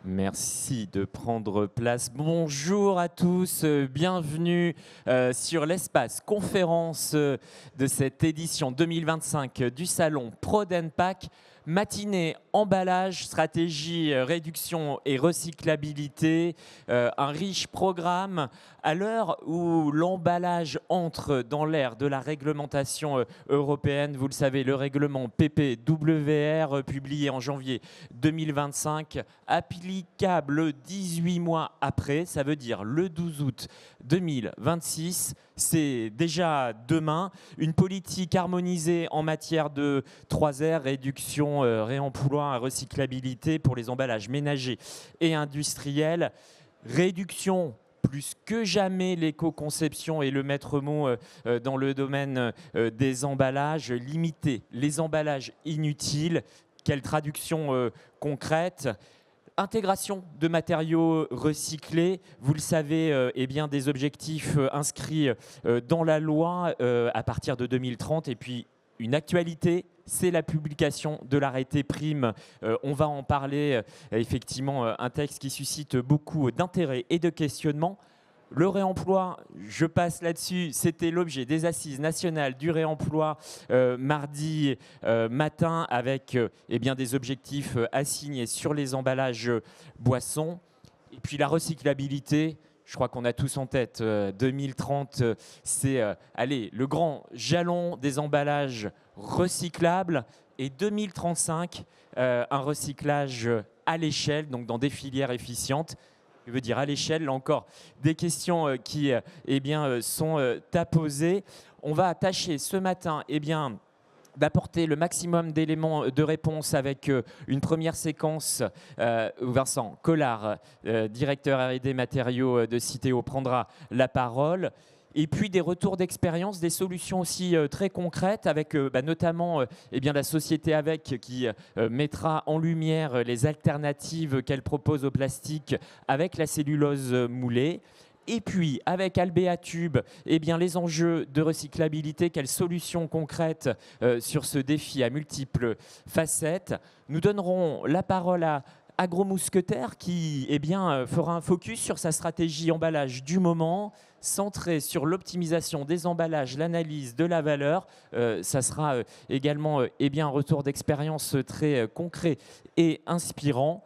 Merci de prendre place. Bonjour à tous, bienvenue sur l'espace conférence de cette édition 2025 du salon Prod'nPack. Matinée, emballage, stratégie, réduction et recyclabilité, un riche programme à l'heure où l'emballage entre dans l'ère de la réglementation européenne. Vous le savez, le règlement PPWR publié en janvier 2025, applicable 18 mois après, ça veut dire le 12 août 2026. C'est déjà demain. Une politique harmonisée en matière de 3R, réduction, réemploi, recyclabilité pour les emballages ménagers et industriels. Réduction plus que jamais, l'éco-conception est le maître mot dans le domaine des emballages. Limiter les emballages inutiles. Quelle traduction concrète ? Intégration de matériaux recyclés, vous le savez, des objectifs inscrits dans la loi à partir de 2030. Et puis, une actualité, c'est la publication de l'arrêté prime. On va en parler, effectivement, un texte qui suscite beaucoup d'intérêt et de questionnements. Le réemploi, je passe là-dessus, c'était l'objet des assises nationales du réemploi mardi matin avec des objectifs assignés sur les emballages boissons. Et puis la recyclabilité, je crois qu'on a tous en tête 2030, c'est le grand jalon des emballages recyclables. Et 2035, un recyclage à l'échelle, donc dans des filières efficientes. Je veux dire à l'échelle, là encore, des questions qui sont à poser. On va tâcher ce matin d'apporter le maximum d'éléments de réponse avec une première séquence où Vincent Collard, directeur R&D matériaux de Citeo, prendra la parole. Et puis des retours d'expérience, des solutions aussi très concrètes avec notamment la société Avec qui mettra en lumière les alternatives qu'elle propose au plastique avec la cellulose moulée. Et puis, avec Albéatube, les enjeux de recyclabilité, quelles solutions concrètes sur ce défi à multiples facettes. Nous donnerons la parole à Agromousquetaire qui fera un focus sur sa stratégie emballage du moment, centrée sur l'optimisation des emballages, l'analyse de la valeur. Ça sera également un retour d'expérience très concret et inspirant.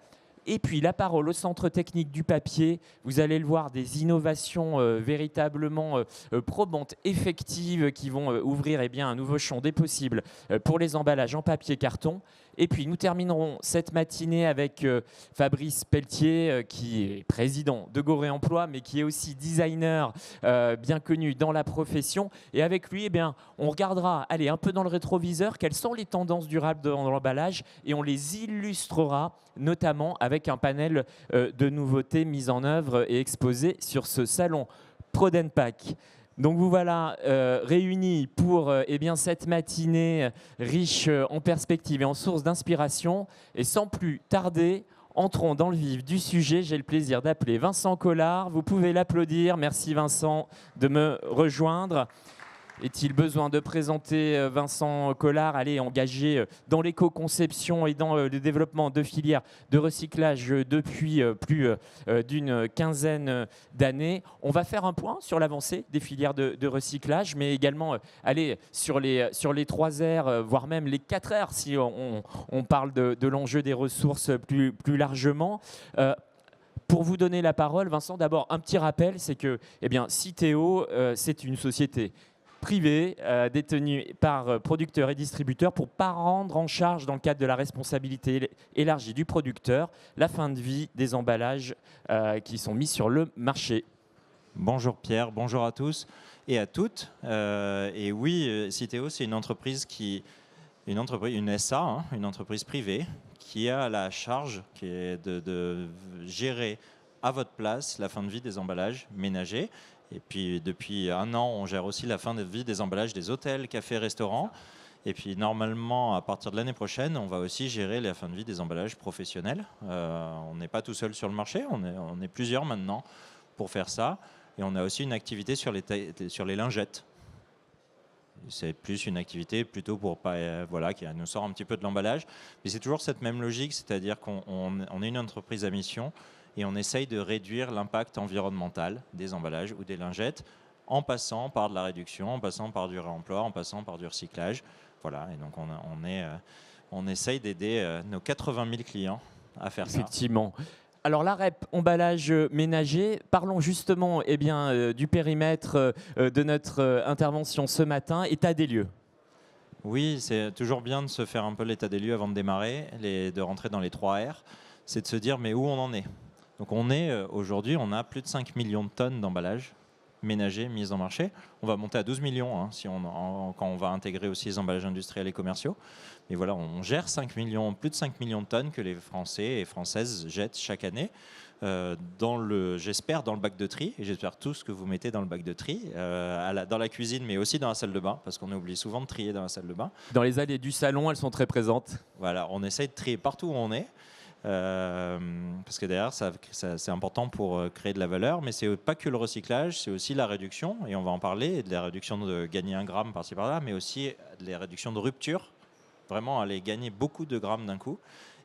Et puis la parole au centre technique du papier, vous allez le voir, des innovations véritablement probantes, effectives, qui vont ouvrir un nouveau champ des possibles pour les emballages en papier carton. Et puis nous terminerons cette matinée avec Fabrice Pelletier, qui est président de Go Réemploi, mais qui est aussi designer bien connu dans la profession. Et avec lui, on regardera, un peu dans le rétroviseur, quelles sont les tendances durables dans l'emballage, et on les illustrera notamment avec un panel de nouveautés mises en œuvre et exposées sur ce salon Prod'nPack. Donc vous voilà réunis pour cette matinée riche en perspectives et en sources d'inspiration. Et sans plus tarder, entrons dans le vif du sujet. J'ai le plaisir d'appeler Vincent Collard. Vous pouvez l'applaudir. Merci Vincent de me rejoindre. Est-il besoin de présenter Vincent Collard, engagé dans l'éco-conception et dans le développement de filières de recyclage depuis plus d'une quinzaine d'années. On va faire un point sur l'avancée des filières de recyclage, mais également sur les 3R, voire même les 4R, si on parle de l'enjeu des ressources plus largement. Pour vous donner la parole, Vincent, d'abord un petit rappel, c'est que Citeo, c'est une société privée détenue par producteurs et distributeurs pour ne pas rendre en charge, dans le cadre de la responsabilité élargie du producteur, la fin de vie des emballages qui sont mis sur le marché. Bonjour Pierre, bonjour à tous et à toutes. Et oui, Citeo, c'est une entreprise une SA, une entreprise privée qui a la charge qui est de gérer à votre place la fin de vie des emballages ménagers. Et puis, depuis un an, on gère aussi la fin de vie des emballages des hôtels, cafés, restaurants. Et puis, normalement, à partir de l'année prochaine, on va aussi gérer la fin de vie des emballages professionnels. On n'est pas tout seul sur le marché, on est plusieurs maintenant pour faire ça. Et on a aussi une activité sur les lingettes. C'est plus une activité plutôt pour pas, voilà, qui nous sort un petit peu de l'emballage. Mais c'est toujours cette même logique, c'est-à-dire qu'on est une entreprise à mission et on essaye de réduire l'impact environnemental des emballages ou des lingettes en passant par de la réduction, en passant par du réemploi, en passant par du recyclage. Voilà, et donc on essaye d'aider nos 80 000 clients à faire ça. Effectivement. Alors la REP, emballage ménager, parlons justement du périmètre de notre intervention ce matin, état des lieux. Oui, c'est toujours bien de se faire un peu l'état des lieux avant de démarrer, de rentrer dans les 3 R. C'est de se dire mais où on en est. Donc aujourd'hui, on a plus de 5 millions de tonnes d'emballages ménagers mises en marché. On va monter à 12 millions hein, quand on va intégrer aussi les emballages industriels et commerciaux. Mais voilà, on gère plus de 5 millions de tonnes que les Français et Françaises jettent chaque année. J'espère dans le bac de tri, et j'espère tout ce que vous mettez dans le bac de tri, dans la cuisine, mais aussi dans la salle de bain, parce qu'on oublie souvent de trier dans la salle de bain. Dans les allées du salon, elles sont très présentes. Voilà, on essaye de trier partout où on est. Parce que derrière, c'est important pour créer de la valeur, mais c'est pas que le recyclage, c'est aussi la réduction, et on va en parler, de la réduction de gagner 1 gramme par-ci par-là, mais aussi les réductions de rupture, vraiment aller gagner beaucoup de grammes d'un coup.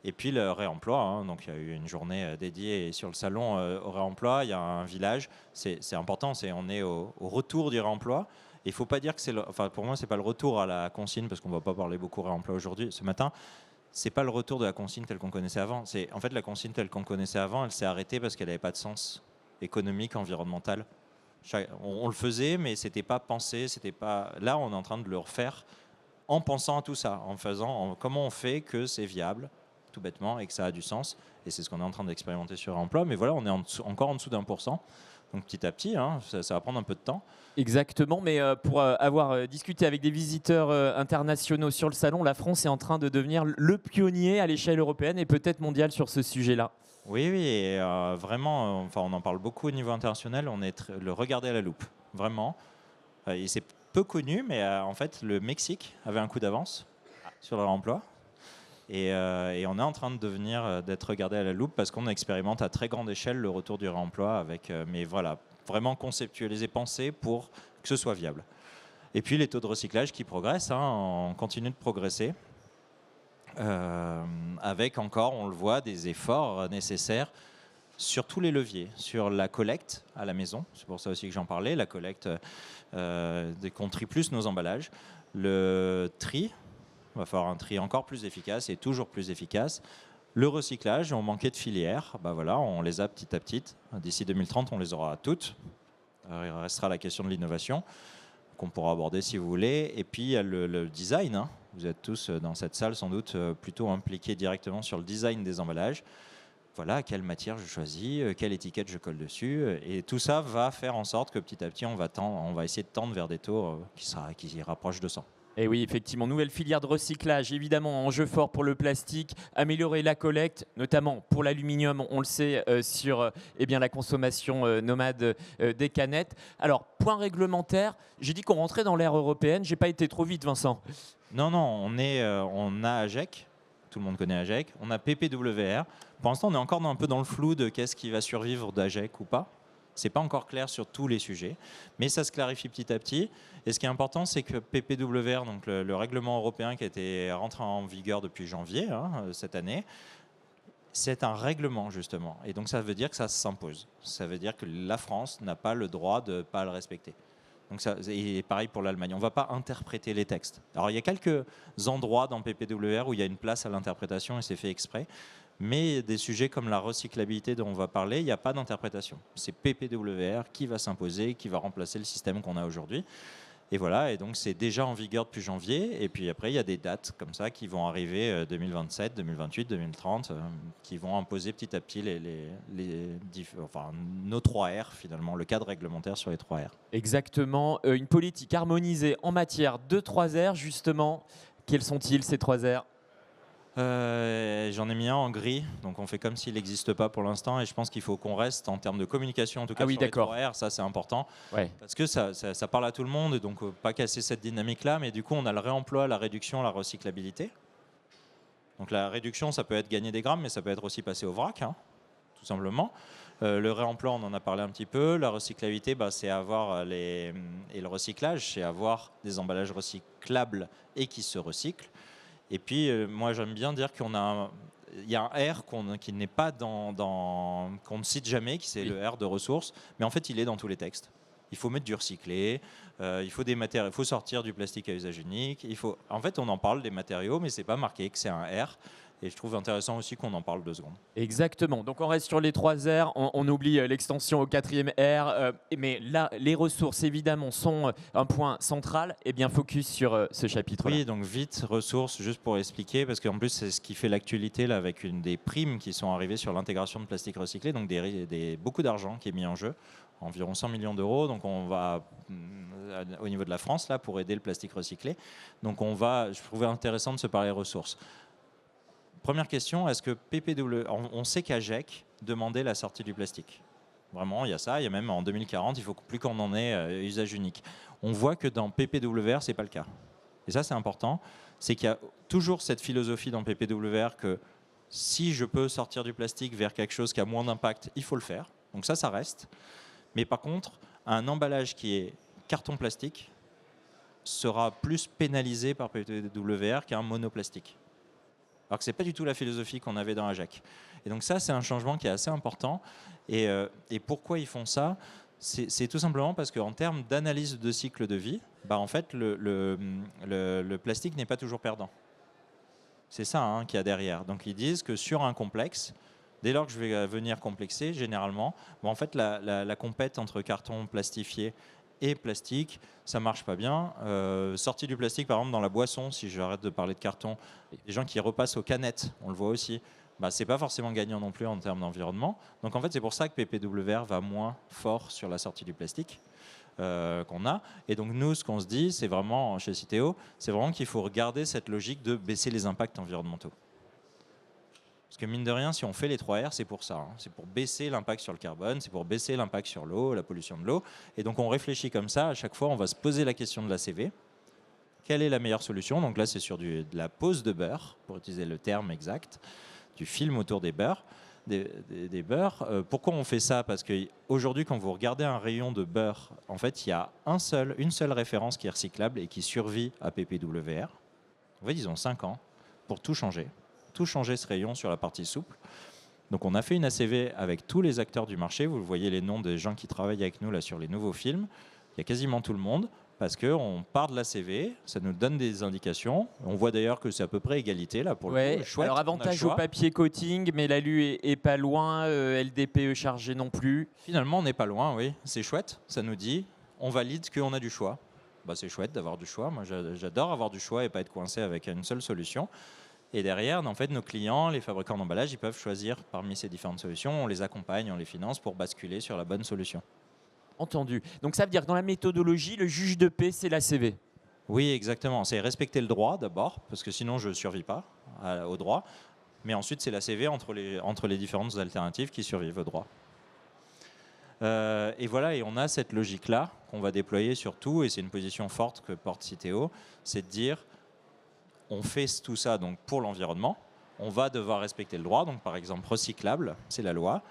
Et puis le réemploi, hein, donc il y a eu une journée dédiée sur le salon au réemploi, il y a un village, c'est important, on est au retour du réemploi. Il ne faut pas dire que pour moi, c'est pas le retour à la consigne, parce qu'on ne va pas parler beaucoup réemploi aujourd'hui, ce matin. C'est pas le retour de la consigne telle qu'on connaissait avant. En fait, la consigne telle qu'on connaissait avant, elle s'est arrêtée parce qu'elle n'avait pas de sens économique, environnemental. On le faisait, mais c'était pas pensé, c'était pas. Là, on est en train de le refaire en pensant à tout ça, comment on fait que c'est viable, tout bêtement, et que ça a du sens. Et c'est ce qu'on est en train d'expérimenter sur Emploi. Mais voilà, on est encore en dessous d'1%. Donc petit à petit, hein, ça va prendre un peu de temps. Exactement, mais pour avoir discuté avec des visiteurs internationaux sur le salon, la France est en train de devenir le pionnier à l'échelle européenne et peut-être mondiale sur ce sujet-là. Oui, et vraiment, on en parle beaucoup au niveau international, on est le regarder à la loupe, vraiment. Et c'est peu connu, mais en fait, le Mexique avait un coup d'avance sur le réemploi. Et on est en train d'être regardé à la loupe parce qu'on expérimente à très grande échelle le retour du réemploi mais voilà, vraiment conceptualisé, pensé pour que ce soit viable. Et puis les taux de recyclage qui progressent, hein, on continue de progresser. Avec encore, on le voit, des efforts nécessaires sur tous les leviers, sur la collecte à la maison, c'est pour ça aussi que j'en parlais, la collecte qu'on trie plus nos emballages, le tri. Il va falloir un tri encore plus efficace et toujours plus efficace. Le recyclage, on manquait de filières. Voilà, on les a petit à petit. D'ici 2030, on les aura toutes. Il restera la question de l'innovation qu'on pourra aborder si vous voulez. Et puis, il y a le design. Hein. Vous êtes tous dans cette salle sans doute plutôt impliqués directement sur le design des emballages. Voilà, quelle matière je choisis, quelle étiquette je colle dessus. Et tout ça va faire en sorte que petit à petit, on va essayer de tendre vers des taux qui rapprochent de 100. Et oui, effectivement, nouvelle filière de recyclage, évidemment, enjeu fort pour le plastique, améliorer la collecte, notamment pour l'aluminium, on le sait, sur la consommation nomade des canettes. Alors, point réglementaire, j'ai dit qu'on rentrait dans l'ère européenne, j'ai pas été trop vite, Vincent. Non, on a AGEC, tout le monde connaît AGEC, on a PPWR. Pour l'instant, on est encore un peu dans le flou de qu'est-ce qui va survivre d'AGEC ou pas. Ce n'est pas encore clair sur tous les sujets, mais ça se clarifie petit à petit. Et ce qui est important, c'est que PPWR, donc le règlement européen qui a été rentré en vigueur depuis janvier cette année, c'est un règlement justement. Et donc ça veut dire que ça s'impose. Ça veut dire que la France n'a pas le droit de ne pas le respecter. Donc et pareil pour l'Allemagne. On ne va pas interpréter les textes. Alors il y a quelques endroits dans PPWR où il y a une place à l'interprétation et c'est fait exprès. Mais des sujets comme la recyclabilité dont on va parler, il n'y a pas d'interprétation. C'est PPWR qui va s'imposer, qui va remplacer le système qu'on a aujourd'hui. Et voilà, et donc c'est déjà en vigueur depuis janvier. Et puis après, il y a des dates comme ça qui vont arriver 2027, 2028, 2030, qui vont imposer petit à petit nos 3 R finalement, le cadre réglementaire sur les 3 R. Exactement, une politique harmonisée en matière de 3 R, justement. Quels sont-ils ces 3 R ? J'en ai mis un en gris, donc on fait comme s'il n'existe pas pour l'instant et je pense qu'il faut qu'on reste en termes de communication, en tout cas sur les 3 R, ça c'est important, parce que ça parle à tout le monde, et donc pas casser cette dynamique-là, mais du coup on a le réemploi, la réduction, la recyclabilité. Donc la réduction, ça peut être gagner des grammes, mais ça peut être aussi passer au vrac, tout simplement. Le réemploi, on en a parlé un petit peu. La recyclabilité, c'est avoir et le recyclage, c'est avoir des emballages recyclables et qui se recyclent. Et puis, moi, j'aime bien dire il y a un R qui n'est pas qu'on ne cite jamais, qui c'est le R de ressources, mais en fait, il est dans tous les textes. Il faut mettre du recyclé, il faut sortir du plastique à usage unique. En fait, on en parle des matériaux, mais c'est pas marqué que c'est un R. Et je trouve intéressant aussi qu'on en parle 2 secondes. Exactement. Donc on reste sur les 3 R, on oublie l'extension au 4e R, mais là, les ressources, évidemment, sont un point central et bien focus sur ce chapitre-là. Oui, donc vite, ressources, juste pour expliquer, parce qu'en plus, c'est ce qui fait l'actualité là, avec une des primes qui sont arrivées sur l'intégration de plastique recyclé, donc beaucoup d'argent qui est mis en jeu, environ 100 millions d'euros. Donc on va, au niveau de la France, là, pour aider le plastique recyclé. Donc je trouvais intéressant de se parler ressources. Première question, est-ce que on sait qu'AGEC demandait la sortie du plastique. Vraiment, il y a ça. Il y a même en 2040, il ne faut plus qu'on en ait usage unique. On voit que dans PPWR, ce n'est pas le cas. Et ça, c'est important. C'est qu'il y a toujours cette philosophie dans PPWR que si je peux sortir du plastique vers quelque chose qui a moins d'impact, il faut le faire. Donc ça reste. Mais par contre, un emballage qui est carton plastique sera plus pénalisé par PPWR qu'un monoplastique. Alors que ce n'est pas du tout la philosophie qu'on avait dans AGEC. Et donc ça, c'est un changement qui est assez important. Et pourquoi ils font ça ? C'est tout simplement parce qu'en termes d'analyse de cycle de vie, en fait, le plastique n'est pas toujours perdant. C'est ça qu'il y a derrière. Donc ils disent que sur un complexe, dès lors que je vais venir complexer, généralement, en fait, la compète entre carton plastifié et plastique, ça marche pas bien. Sortie du plastique, par exemple, dans la boisson, si j'arrête de parler de carton, les gens qui repassent aux canettes, on le voit aussi, c'est pas forcément gagnant non plus en termes d'environnement. Donc en fait, c'est pour ça que PPWR va moins fort sur la sortie du plastique qu'on a. Et donc nous, ce qu'on se dit, c'est vraiment, chez Citeo, c'est vraiment qu'il faut regarder cette logique de baisser les impacts environnementaux. Parce que mine de rien, si on fait les 3 R, c'est pour ça. C'est pour baisser l'impact sur le carbone, c'est pour baisser l'impact sur l'eau, la pollution de l'eau. Et donc on réfléchit comme ça. À chaque fois, on va se poser la question de l'ACV. Quelle est la meilleure solution ? Donc là, c'est sur de la pose de beurre, pour utiliser le terme exact, du film autour des beurres. Des beurres. Pourquoi on fait ça ? Parce qu'aujourd'hui, quand vous regardez un rayon de beurre, en fait, il y a une seule référence qui est recyclable et qui survit à PPWR. En fait, ils ont 5 ans pour tout changer ce rayon sur la partie souple. Donc on a fait une ACV avec tous les acteurs du marché. Vous voyez les noms des gens qui travaillent avec nous là sur les nouveaux films. Il y a quasiment tout le monde parce qu'on part de l'ACV, ça nous donne des indications. On voit d'ailleurs que c'est à peu près égalité là pour le coup. Chouette, alors avantage au papier coating, mais l'alu est pas loin, LDPE chargé non plus. Finalement on n'est pas loin, oui. C'est chouette, ça nous dit on valide qu'on a du choix. C'est chouette d'avoir du choix. Moi j'adore avoir du choix et pas être coincé avec une seule solution. Et derrière, en fait, nos clients, les fabricants d'emballage, ils peuvent choisir parmi ces différentes solutions. On les accompagne, on les finance pour basculer sur la bonne solution. Entendu. Donc ça veut dire que dans la méthodologie, le juge de paix, c'est l'ACV. Oui, exactement. C'est respecter le droit d'abord, parce que sinon je ne survis pas au droit. Mais ensuite, c'est l'ACV entre les différentes alternatives qui survivent au droit. Et voilà, et on a cette logique-là qu'on va déployer sur tout, et c'est une position forte que porte Citeo, c'est de dire on fait tout ça donc pour l'environnement, on va devoir respecter le droit, donc par exemple recyclable, c'est la loi,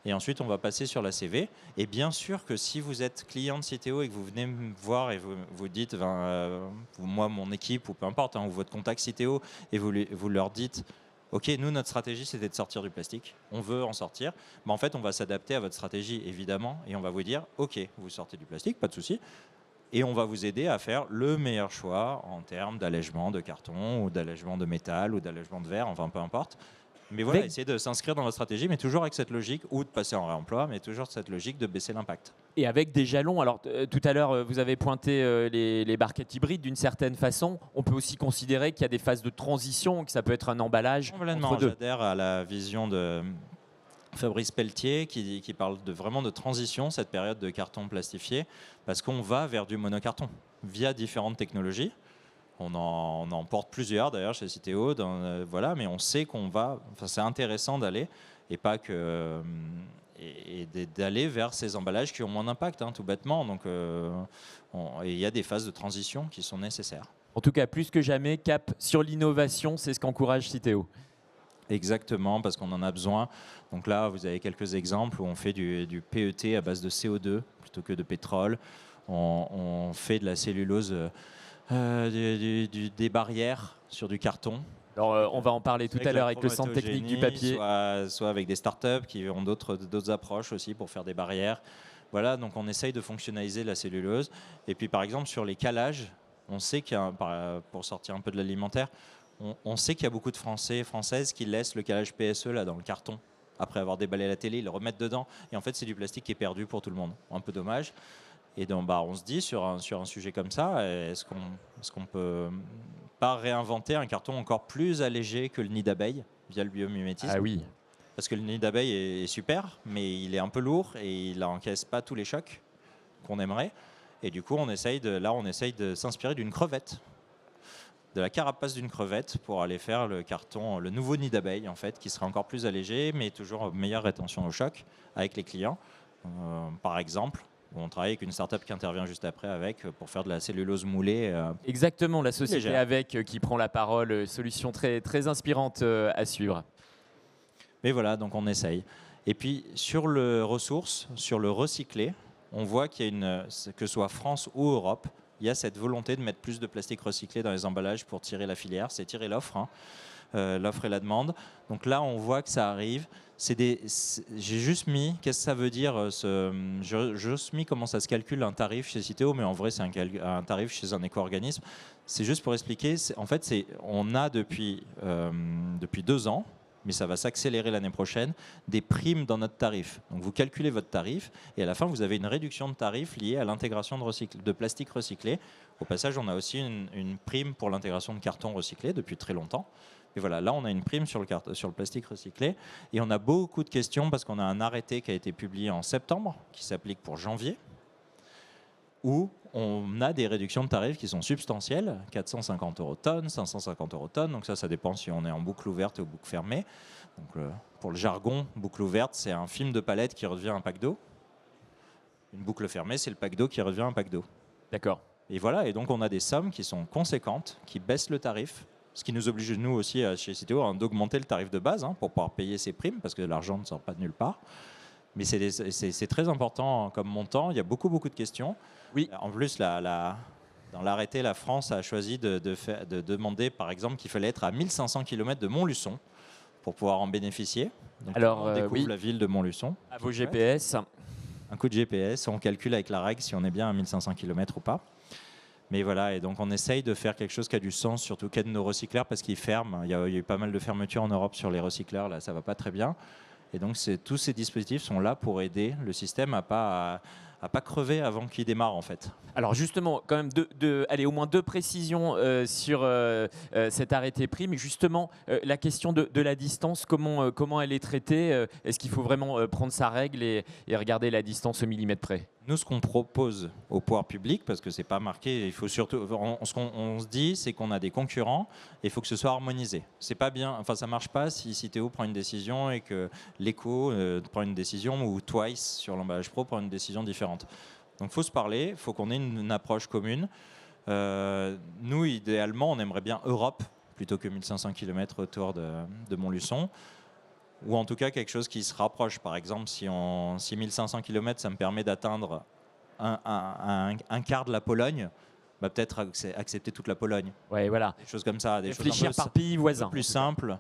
et ensuite on va passer sur la CV. Et bien sûr que si vous êtes client de Citeo et que vous venez me voir et vous dites, moi, mon équipe, ou peu importe, ou votre contact Citeo, et vous leur dites, ok, nous, notre stratégie, c'était de sortir du plastique, on veut en sortir, en fait, on va s'adapter à votre stratégie, évidemment, et on va vous dire, ok, vous sortez du plastique, pas de souci, et on va vous aider à faire le meilleur choix en termes d'allègement de carton ou d'allègement de métal ou d'allègement de verre, enfin peu importe. Mais voilà, essayer de s'inscrire dans votre stratégie, mais toujours avec cette logique, ou de passer en réemploi, mais toujours cette logique de baisser l'impact. Et avec des jalons, alors tout à l'heure, vous avez pointé les barquettes hybrides d'une certaine façon. On peut aussi considérer qu'il y a des phases de transition, que ça peut être un emballage entre deux. J'adhère à la vision de Fabrice Pelletier qui parle vraiment de transition, cette période de carton plastifié, parce qu'on va vers du monocarton via différentes technologies. On en porte plusieurs d'ailleurs chez Citeo, voilà, mais on sait qu'on va. Enfin, c'est intéressant d'aller et pas que d'aller vers ces emballages qui ont moins d'impact, tout bêtement. Donc, il y a des phases de transition qui sont nécessaires. En tout cas, plus que jamais, cap sur l'innovation, c'est ce qu'encourage Citeo. Exactement, parce qu'on en a besoin. Donc là, vous avez quelques exemples où on fait du PET à base de CO2 plutôt que de pétrole. On fait de la cellulose, des barrières sur du carton. Alors, on va en parler tout à l'heure avec le centre technique du papier. Soit avec des startups qui ont d'autres approches aussi pour faire des barrières. Voilà, donc on essaye de fonctionnaliser la cellulose. Et puis par exemple sur les calages, on sait pour sortir un peu de l'alimentaire, on sait qu'il y a beaucoup de Français et Françaises qui laissent le calage PSE là dans le carton. Après avoir déballé la télé, ils le remettent dedans. Et en fait, c'est du plastique qui est perdu pour tout le monde. Un peu dommage. Et donc, on se dit, sur un sujet comme ça, est-ce qu'on peut pas réinventer un carton encore plus allégé que le nid d'abeille via le biomimétisme? Ah oui. Parce que le nid d'abeille est super, mais il est un peu lourd et il n'encaisse pas tous les chocs qu'on aimerait. Et du coup, on essaye de s'inspirer d'une crevette, de la carapace d'une crevette pour aller faire le carton, le nouveau nid d'abeille en fait, qui sera encore plus allégé, mais toujours meilleure rétention au choc avec les clients. Par exemple, on travaille avec une startup qui intervient juste après pour faire de la cellulose moulée. Exactement, la société légère. avec qui prend la parole, solution très, très inspirante à suivre. Mais voilà, donc on essaye. Et puis sur le ressource, sur le recyclé, on voit qu'il y a que ce soit France ou Europe, il y a cette volonté de mettre plus de plastique recyclé dans les emballages pour tirer la filière, c'est tirer l'offre, hein, l'offre et la demande. Donc là, on voit que ça arrive. J'ai juste mis, qu'est-ce que ça veut dire j'ai juste mis comment ça se calcule un tarif chez Citeo, mais en vrai c'est un tarif chez un éco-organisme. C'est juste pour expliquer, en fait on a depuis 2 ans, mais ça va s'accélérer l'année prochaine, des primes dans notre tarif. Donc vous calculez votre tarif et à la fin vous avez une réduction de tarif liée à l'intégration de plastique recyclé. Au passage, on a aussi une prime pour l'intégration de carton recyclé depuis très longtemps. Et voilà, là on a une prime sur le plastique recyclé et on a beaucoup de questions parce qu'on a un arrêté qui a été publié en septembre qui s'applique pour janvier, où on a des réductions de tarifs qui sont substantielles, 450 € tonne, 550 € tonne, donc ça dépend si on est en boucle ouverte ou boucle fermée. Donc, pour le jargon, boucle ouverte, c'est un film de palette qui redevient un pack d'eau. Une boucle fermée, c'est le pack d'eau qui redevient un pack d'eau. D'accord. Et voilà, et donc on a des sommes qui sont conséquentes, qui baissent le tarif, ce qui nous oblige, nous aussi, chez Citeo, d'augmenter le tarif de base pour pouvoir payer ces primes, parce que l'argent ne sort pas de nulle part. Mais c'est très important comme montant. Il y a beaucoup de questions. Oui. En plus, dans l'arrêté, la France a choisi de demander, par exemple, qu'il fallait être à 1500 km de Montluçon pour pouvoir en bénéficier. Donc, alors, on découvre la ville de Montluçon. À vos GPS. Un coup de GPS, on calcule avec la règle si on est bien à 1500 km ou pas. Mais voilà, et donc on essaye de faire quelque chose qui a du sens, surtout qu'aide nos recycleurs, parce qu'ils ferment. Il y a eu pas mal de fermetures en Europe sur les recycleurs, là ça va pas très bien. Et donc tous ces dispositifs sont là pour aider le système à pas crever avant qu'il démarre en fait. Alors justement, quand même, allez, au moins 2 précisions sur cet arrêté pris, mais justement, la question de la distance, comment elle est traitée? Est-ce qu'il faut vraiment prendre sa règle et regarder la distance au millimètre près? Nous, ce qu'on propose au pouvoir public, parce que c'est pas marqué, il faut surtout, ce qu'on se dit, c'est qu'on a des concurrents et il faut que ce soit harmonisé. C'est pas bien, enfin ça marche pas si Citeo prend une décision et que l'Eco prend une décision ou Twice sur l'emballage pro prend une décision différente. Donc il faut se parler, il faut qu'on ait une approche commune. Nous, idéalement, on aimerait bien Europe plutôt que 1500 km autour de Montluçon. Ou en tout cas quelque chose qui se rapproche. Par exemple, si 1500 km, ça me permet d'atteindre un quart de la Pologne, bah peut-être accepter toute la Pologne. Ouais, voilà. Des choses comme ça. Réfléchir par pays voisin. Plus simple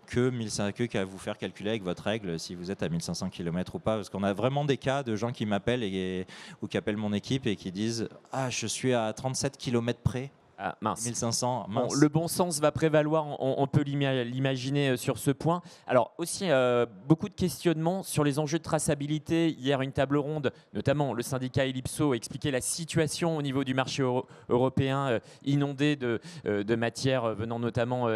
qu'à vous faire calculer avec votre règle si vous êtes à 1500 km ou pas. Parce qu'on a vraiment des cas de gens qui m'appellent ou qui appellent mon équipe et qui disent « Ah, je suis à 37 km près ». Ah, mince. 1500, mince. Bon, le bon sens va prévaloir, on peut l'imaginer sur ce point. Alors aussi, beaucoup de questionnements sur les enjeux de traçabilité. Hier, une table ronde, notamment le syndicat Ellipso, expliquait la situation au niveau du marché européen inondé de matières venant notamment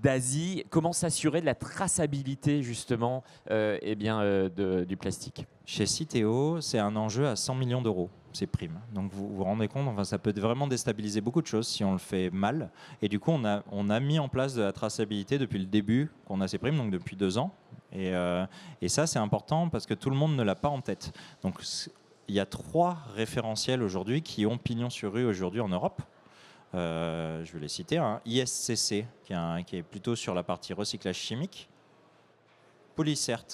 d'Asie. Comment s'assurer de la traçabilité justement du plastique? Chez Citeo, c'est un enjeu à 100 millions d'euros, ces primes. Donc vous vous rendez compte, enfin, ça peut vraiment déstabiliser beaucoup de choses si on le fait mal. Et du coup, on a mis en place de la traçabilité depuis le début qu'on a ces primes, donc depuis 2 ans. Et ça, c'est important parce que tout le monde ne l'a pas en tête. Donc il y a 3 référentiels aujourd'hui qui ont pignon sur rue aujourd'hui en Europe. Je vais les citer. ISCC, qui est plutôt sur la partie recyclage chimique. Polycert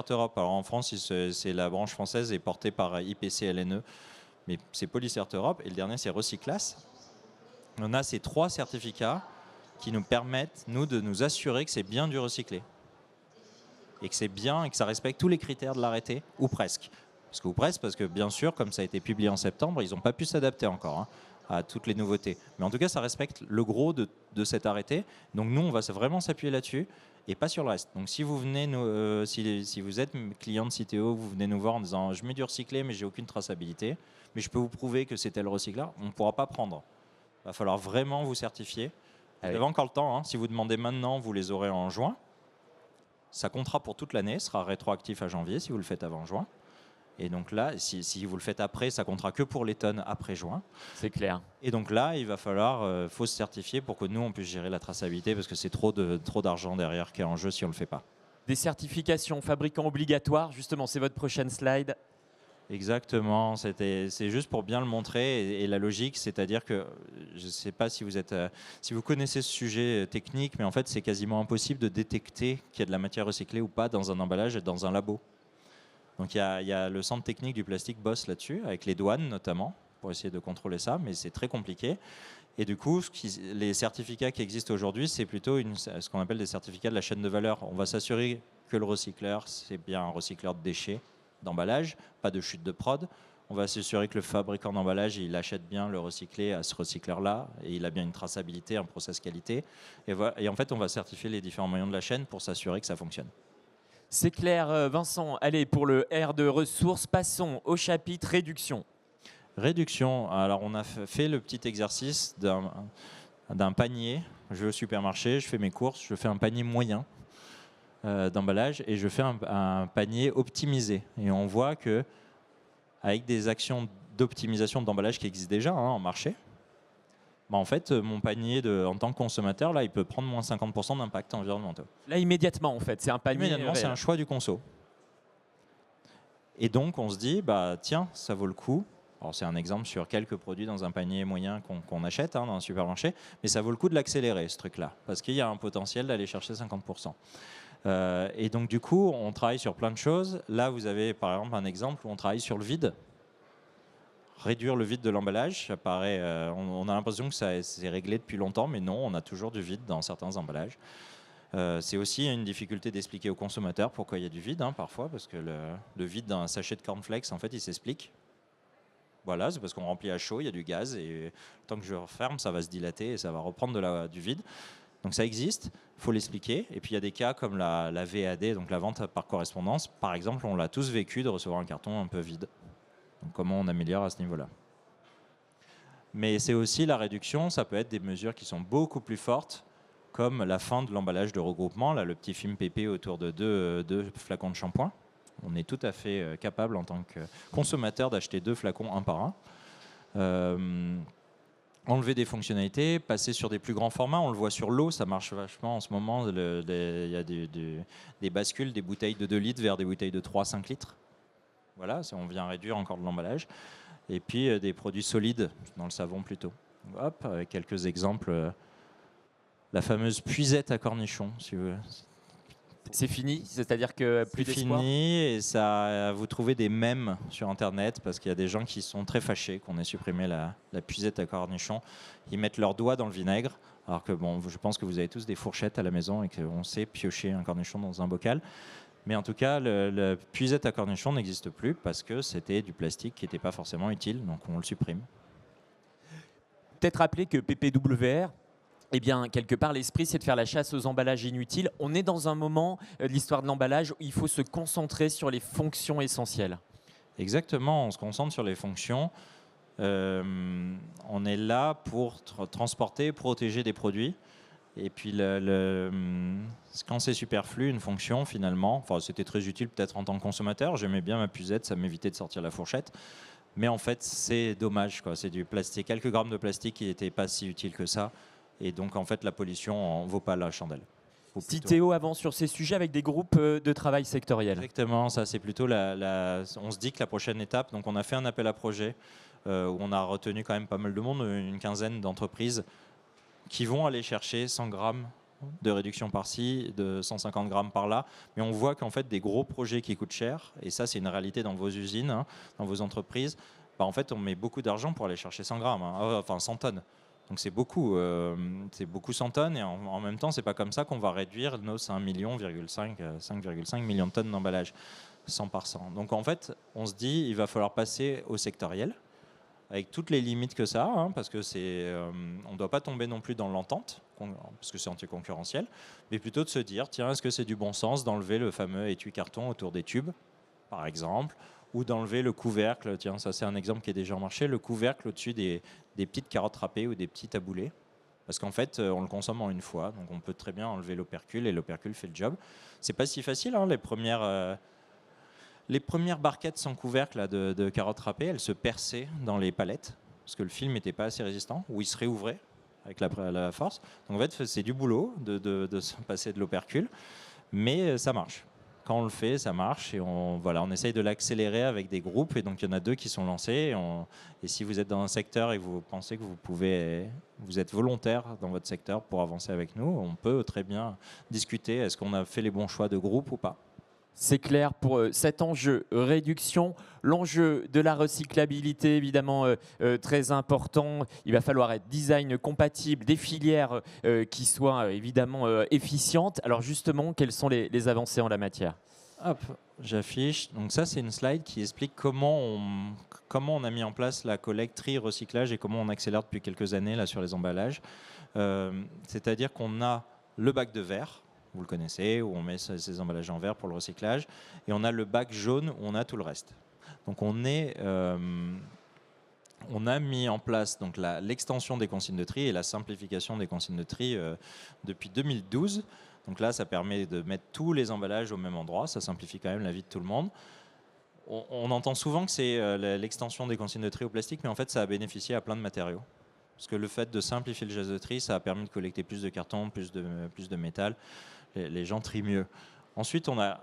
Europe. Alors en France, c'est la branche française est portée par IPC-LNE, mais c'est Polycert Europe. Et le dernier, c'est Recyclas. On a ces 3 certificats qui nous permettent, nous, de nous assurer que c'est bien du recyclé. Et que c'est bien et que ça respecte tous les critères de l'arrêté, ou presque. Parce que bien sûr, comme ça a été publié en septembre, ils n'ont pas pu s'adapter encore à toutes les nouveautés. Mais en tout cas, ça respecte le gros de cet arrêté. Donc nous, on va vraiment s'appuyer là-dessus et pas sur le reste. Donc si vous venez, si vous êtes client de Citeo, vous venez nous voir en disant « je mets du recyclé, mais j'ai aucune traçabilité, mais je peux vous prouver que c'était le recycleur », on ne pourra pas prendre. Il va falloir vraiment vous certifier. Vous avez encore le temps. Si vous demandez maintenant, vous les aurez en juin. Ça comptera pour toute l'année, sera rétroactif à janvier si vous le faites avant juin. Et donc là, si vous le faites après, ça comptera que pour les tonnes après juin. C'est clair. Et donc là, il va falloir, faut se certifier pour que nous, on puisse gérer la traçabilité parce que c'est trop d'argent derrière qui est en jeu si on ne le fait pas. Des certifications fabricants obligatoires, justement, c'est votre prochaine slide. Exactement, c'est juste pour bien le montrer et la logique, c'est-à-dire que je ne sais pas si vous connaissez ce sujet technique, mais en fait c'est quasiment impossible de détecter qu'il y a de la matière recyclée ou pas dans un emballage et dans un labo. Donc il y a le centre technique du plastique bosse là-dessus, avec les douanes notamment, pour essayer de contrôler ça, mais c'est très compliqué. Et du coup, les certificats qui existent aujourd'hui, c'est plutôt ce qu'on appelle des certificats de la chaîne de valeur. On va s'assurer que le recycleur, c'est bien un recycleur de déchets, d'emballage, pas de chute de prod. On va s'assurer que le fabricant d'emballage, il achète bien le recyclé à ce recycleur-là et il a bien une traçabilité, un process qualité. Et en fait, on va certifier les différents maillons de la chaîne pour s'assurer que ça fonctionne. C'est clair, Vincent. Allez, pour le R de ressources, passons au chapitre réduction. Réduction. Alors, on a fait le petit exercice d'un panier. Je vais au supermarché, je fais mes courses, je fais un panier moyen d'emballage et je fais un panier optimisé. Et on voit que avec des actions d'optimisation d'emballage qui existent déjà en marché, en fait, mon panier en tant que consommateur, là, il peut prendre moins 50% d'impact environnemental. Là, immédiatement, en fait, c'est un panier. Immédiatement, c'est un choix du conso. Et donc, on se dit, tiens, ça vaut le coup. Alors, c'est un exemple sur quelques produits dans un panier moyen qu'on achète dans un supermarché, mais ça vaut le coup de l'accélérer, ce truc-là, parce qu'il y a un potentiel d'aller chercher 50%. Et donc, du coup, on travaille sur plein de choses. Là, vous avez, par exemple, un exemple où on travaille sur le vide. Réduire le vide de l'emballage, ça paraît, on a l'impression que c'est réglé depuis longtemps, mais non, on a toujours du vide dans certains emballages. C'est aussi une difficulté d'expliquer aux consommateurs pourquoi il y a du vide, parfois, parce que le vide d'un sachet de cornflakes, en fait, il s'explique. Voilà, c'est parce qu'on remplit à chaud, il y a du gaz, et tant que je referme, ça va se dilater et ça va reprendre du vide. Donc ça existe, il faut l'expliquer. Et puis il y a des cas comme la VAD, donc la vente par correspondance. Par exemple, on l'a tous vécu de recevoir un carton un peu vide. Donc comment on améliore à ce niveau-là? Mais c'est aussi la réduction, ça peut être des mesures qui sont beaucoup plus fortes, comme la fin de l'emballage de regroupement, là, le petit film PP autour de deux flacons de shampoing. On est tout à fait capable en tant que consommateur d'acheter 2 flacons un par un. Enlever des fonctionnalités, passer sur des plus grands formats. On le voit sur l'eau, ça marche vachement en ce moment. Il y a des bascules, des bouteilles de 2 litres vers des bouteilles de 3-5 litres. Voilà, on vient réduire encore de l'emballage. Et puis des produits solides, dans le savon plutôt. Hop, avec quelques exemples. La fameuse puisette à cornichons, si vous voulez. C'est fini, c'est-à-dire que plus d'espoir. C'est fini et ça, vous trouvez des mèmes sur Internet parce qu'il y a des gens qui sont très fâchés qu'on ait supprimé la puisette à cornichons. Ils mettent leurs doigts dans le vinaigre, alors que je pense que vous avez tous des fourchettes à la maison et qu'on sait piocher un cornichon dans un bocal. Mais en tout cas, la puisette à cornichons n'existe plus parce que c'était du plastique qui n'était pas forcément utile, donc on le supprime. Peut-être rappeler que PPWR, eh bien, quelque part, l'esprit, c'est de faire la chasse aux emballages inutiles. On est dans un moment de l'histoire de l'emballage où il faut se concentrer sur les fonctions essentielles. Exactement, on se concentre sur les fonctions. On est là pour transporter, protéger des produits. Et puis, quand c'est superflu, une fonction, finalement, c'était très utile peut-être en tant que consommateur. J'aimais bien ma puisette, ça m'évitait de sortir la fourchette. Mais en fait, c'est dommage, quoi. C'est du plastique, quelques grammes de plastique qui n'étaient pas si utiles que ça. Et donc, en fait, la pollution n'en vaut pas la chandelle. Citeo avance sur ces sujets avec des groupes de travail sectoriels. Exactement, ça c'est plutôt on se dit que la prochaine étape, donc on a fait un appel à projet où on a retenu quand même pas mal de monde, une quinzaine d'entreprises qui vont aller chercher 100 grammes de réduction par-ci, de 150 grammes par-là, mais on voit qu'en fait des gros projets qui coûtent cher, et ça c'est une réalité dans vos usines, hein, dans vos entreprises, en fait on met beaucoup d'argent pour aller chercher 100 grammes, hein, enfin 100 tonnes. Donc c'est beaucoup 100 tonnes, et en même temps c'est pas comme ça qu'on va réduire nos 5,5 millions de tonnes d'emballage 100 par 100. Donc en fait on se dit il va falloir passer au sectoriel, avec toutes les limites que ça a, hein, parce que on ne doit pas tomber non plus dans l'entente, parce que c'est anticoncurrentiel, mais plutôt de se dire, tiens, est-ce que c'est du bon sens d'enlever le fameux étui carton autour des tubes, par exemple, ou d'enlever le couvercle, tiens, ça c'est un exemple qui est déjà en marché, le couvercle au-dessus des petites carottes râpées ou des petits taboulés, parce qu'en fait, on le consomme en une fois, donc on peut très bien enlever l'opercule, et l'opercule fait le job. C'est pas si facile, hein, les premières barquettes sans couvercle là, de carottes râpées, elles se perçaient dans les palettes parce que le film n'était pas assez résistant, ou il se réouvrait avec la force. Donc en fait, c'est du boulot de se passer de l'opercule, mais ça marche. Quand on le fait, ça marche, et on essaye de l'accélérer avec des groupes, et donc il y en a 2 qui sont lancés. Et si vous êtes dans un secteur et que vous pensez que vous êtes volontaire dans votre secteur pour avancer avec nous, on peut très bien discuter, est-ce qu'on a fait les bons choix de groupe ou pas. C'est clair pour cet enjeu réduction, l'enjeu de la recyclabilité évidemment très important. Il va falloir être design compatible, des filières qui soient évidemment efficientes. Alors justement, quelles sont les avancées en la matière? Hop, j'affiche. Donc ça, c'est une slide qui explique comment on a mis en place la collecte, tri, recyclage, et comment on accélère depuis quelques années là, sur les emballages. C'est-à-dire qu'on a le bac de verre, vous le connaissez, où on met ces emballages en verre pour le recyclage, et on a le bac jaune où on a tout le reste. Donc on a mis en place l'extension des consignes de tri et la simplification des consignes de tri depuis 2012. Donc là, ça permet de mettre tous les emballages au même endroit, ça simplifie quand même la vie de tout le monde. On entend souvent que c'est l'extension des consignes de tri au plastique, mais en fait ça a bénéficié à plein de matériaux. Parce que le fait de simplifier le geste de tri, ça a permis de collecter plus de carton, plus de métal. Les gens trient mieux. Ensuite, on a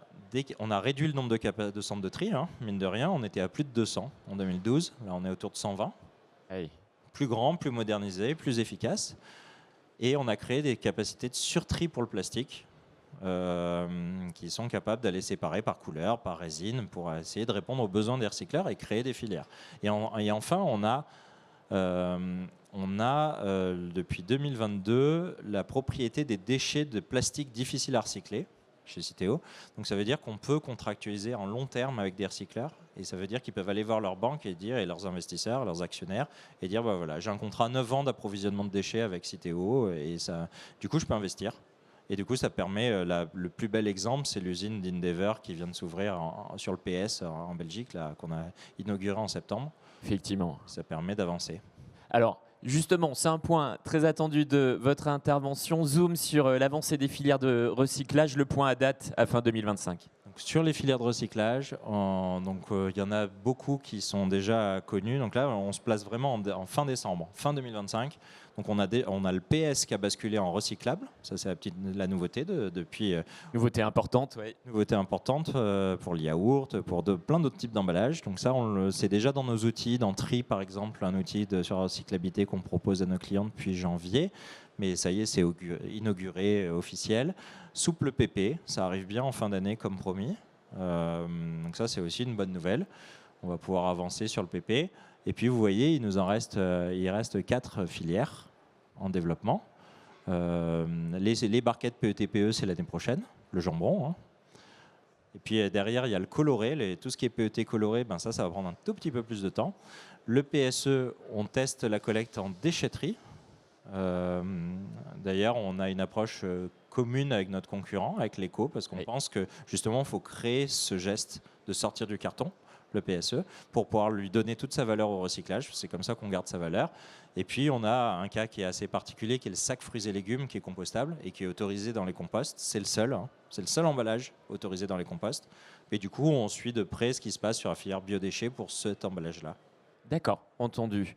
réduit le nombre de centres de tri, hein, mine de rien. On était à plus de 200 en 2012. Là, on est autour de 120. Hey. Plus grand, plus modernisé, plus efficace. Et on a créé des capacités de surtri pour le plastique qui sont capables d'aller séparer par couleur, par résine, pour essayer de répondre aux besoins des recycleurs et créer des filières. Et enfin, on a depuis 2022 la propriété des déchets de plastique difficiles à recycler chez Citeo. Donc ça veut dire qu'on peut contractualiser en long terme avec des recycleurs, et ça veut dire qu'ils peuvent aller voir leur banque et leurs investisseurs, leurs actionnaires, et dire bah voilà, j'ai un contrat 9 ans d'approvisionnement de déchets avec Citeo, et ça, du coup je peux investir. Et du coup, ça permet, le plus bel exemple, c'est l'usine d'Endeavour qui vient de s'ouvrir sur le PS en Belgique, qu'on a inauguré en septembre. Effectivement. Ça permet d'avancer. Alors, justement, c'est un point très attendu de votre intervention. Zoom sur l'avancée des filières de recyclage, le point à date à fin 2025. Donc, sur les filières de recyclage, il y en a beaucoup qui sont déjà connus. Donc là, on se place vraiment en fin décembre, fin 2025. Donc on a le PS qui a basculé en recyclable. Ça, c'est la nouveauté depuis. Nouveauté importante, oui. Nouveauté importante pour le yaourt, pour plein d'autres types d'emballages. Donc ça, c'est déjà dans nos outils. Dans Tri, par exemple, un outil sur la recyclabilité qu'on propose à nos clients depuis janvier. Mais ça y est, c'est inauguré, officiel. Souple PP, ça arrive bien en fin d'année comme promis. Donc ça, c'est aussi une bonne nouvelle. On va pouvoir avancer sur le PP. Et puis vous voyez, il reste 4 filières en développement. Les barquettes PET-PE, c'est l'année prochaine, le jambon. Hein. Et puis derrière, il y a le coloré. Tout ce qui est PET coloré, ça va prendre un tout petit peu plus de temps. Le PSE, on teste la collecte en déchetterie. D'ailleurs, on a une approche commune avec notre concurrent, avec l'éco, parce qu'on pense que justement, il faut créer ce geste de sortir du carton, le PSE, pour pouvoir lui donner toute sa valeur au recyclage. C'est comme ça qu'on garde sa valeur. Et puis, on a un cas qui est assez particulier, qui est le sac fruits et légumes, qui est compostable et qui est autorisé dans les composts. C'est le seul. Hein. C'est le seul emballage autorisé dans les composts. Et du coup, on suit de près ce qui se passe sur la filière biodéchets pour cet emballage-là. D'accord, entendu.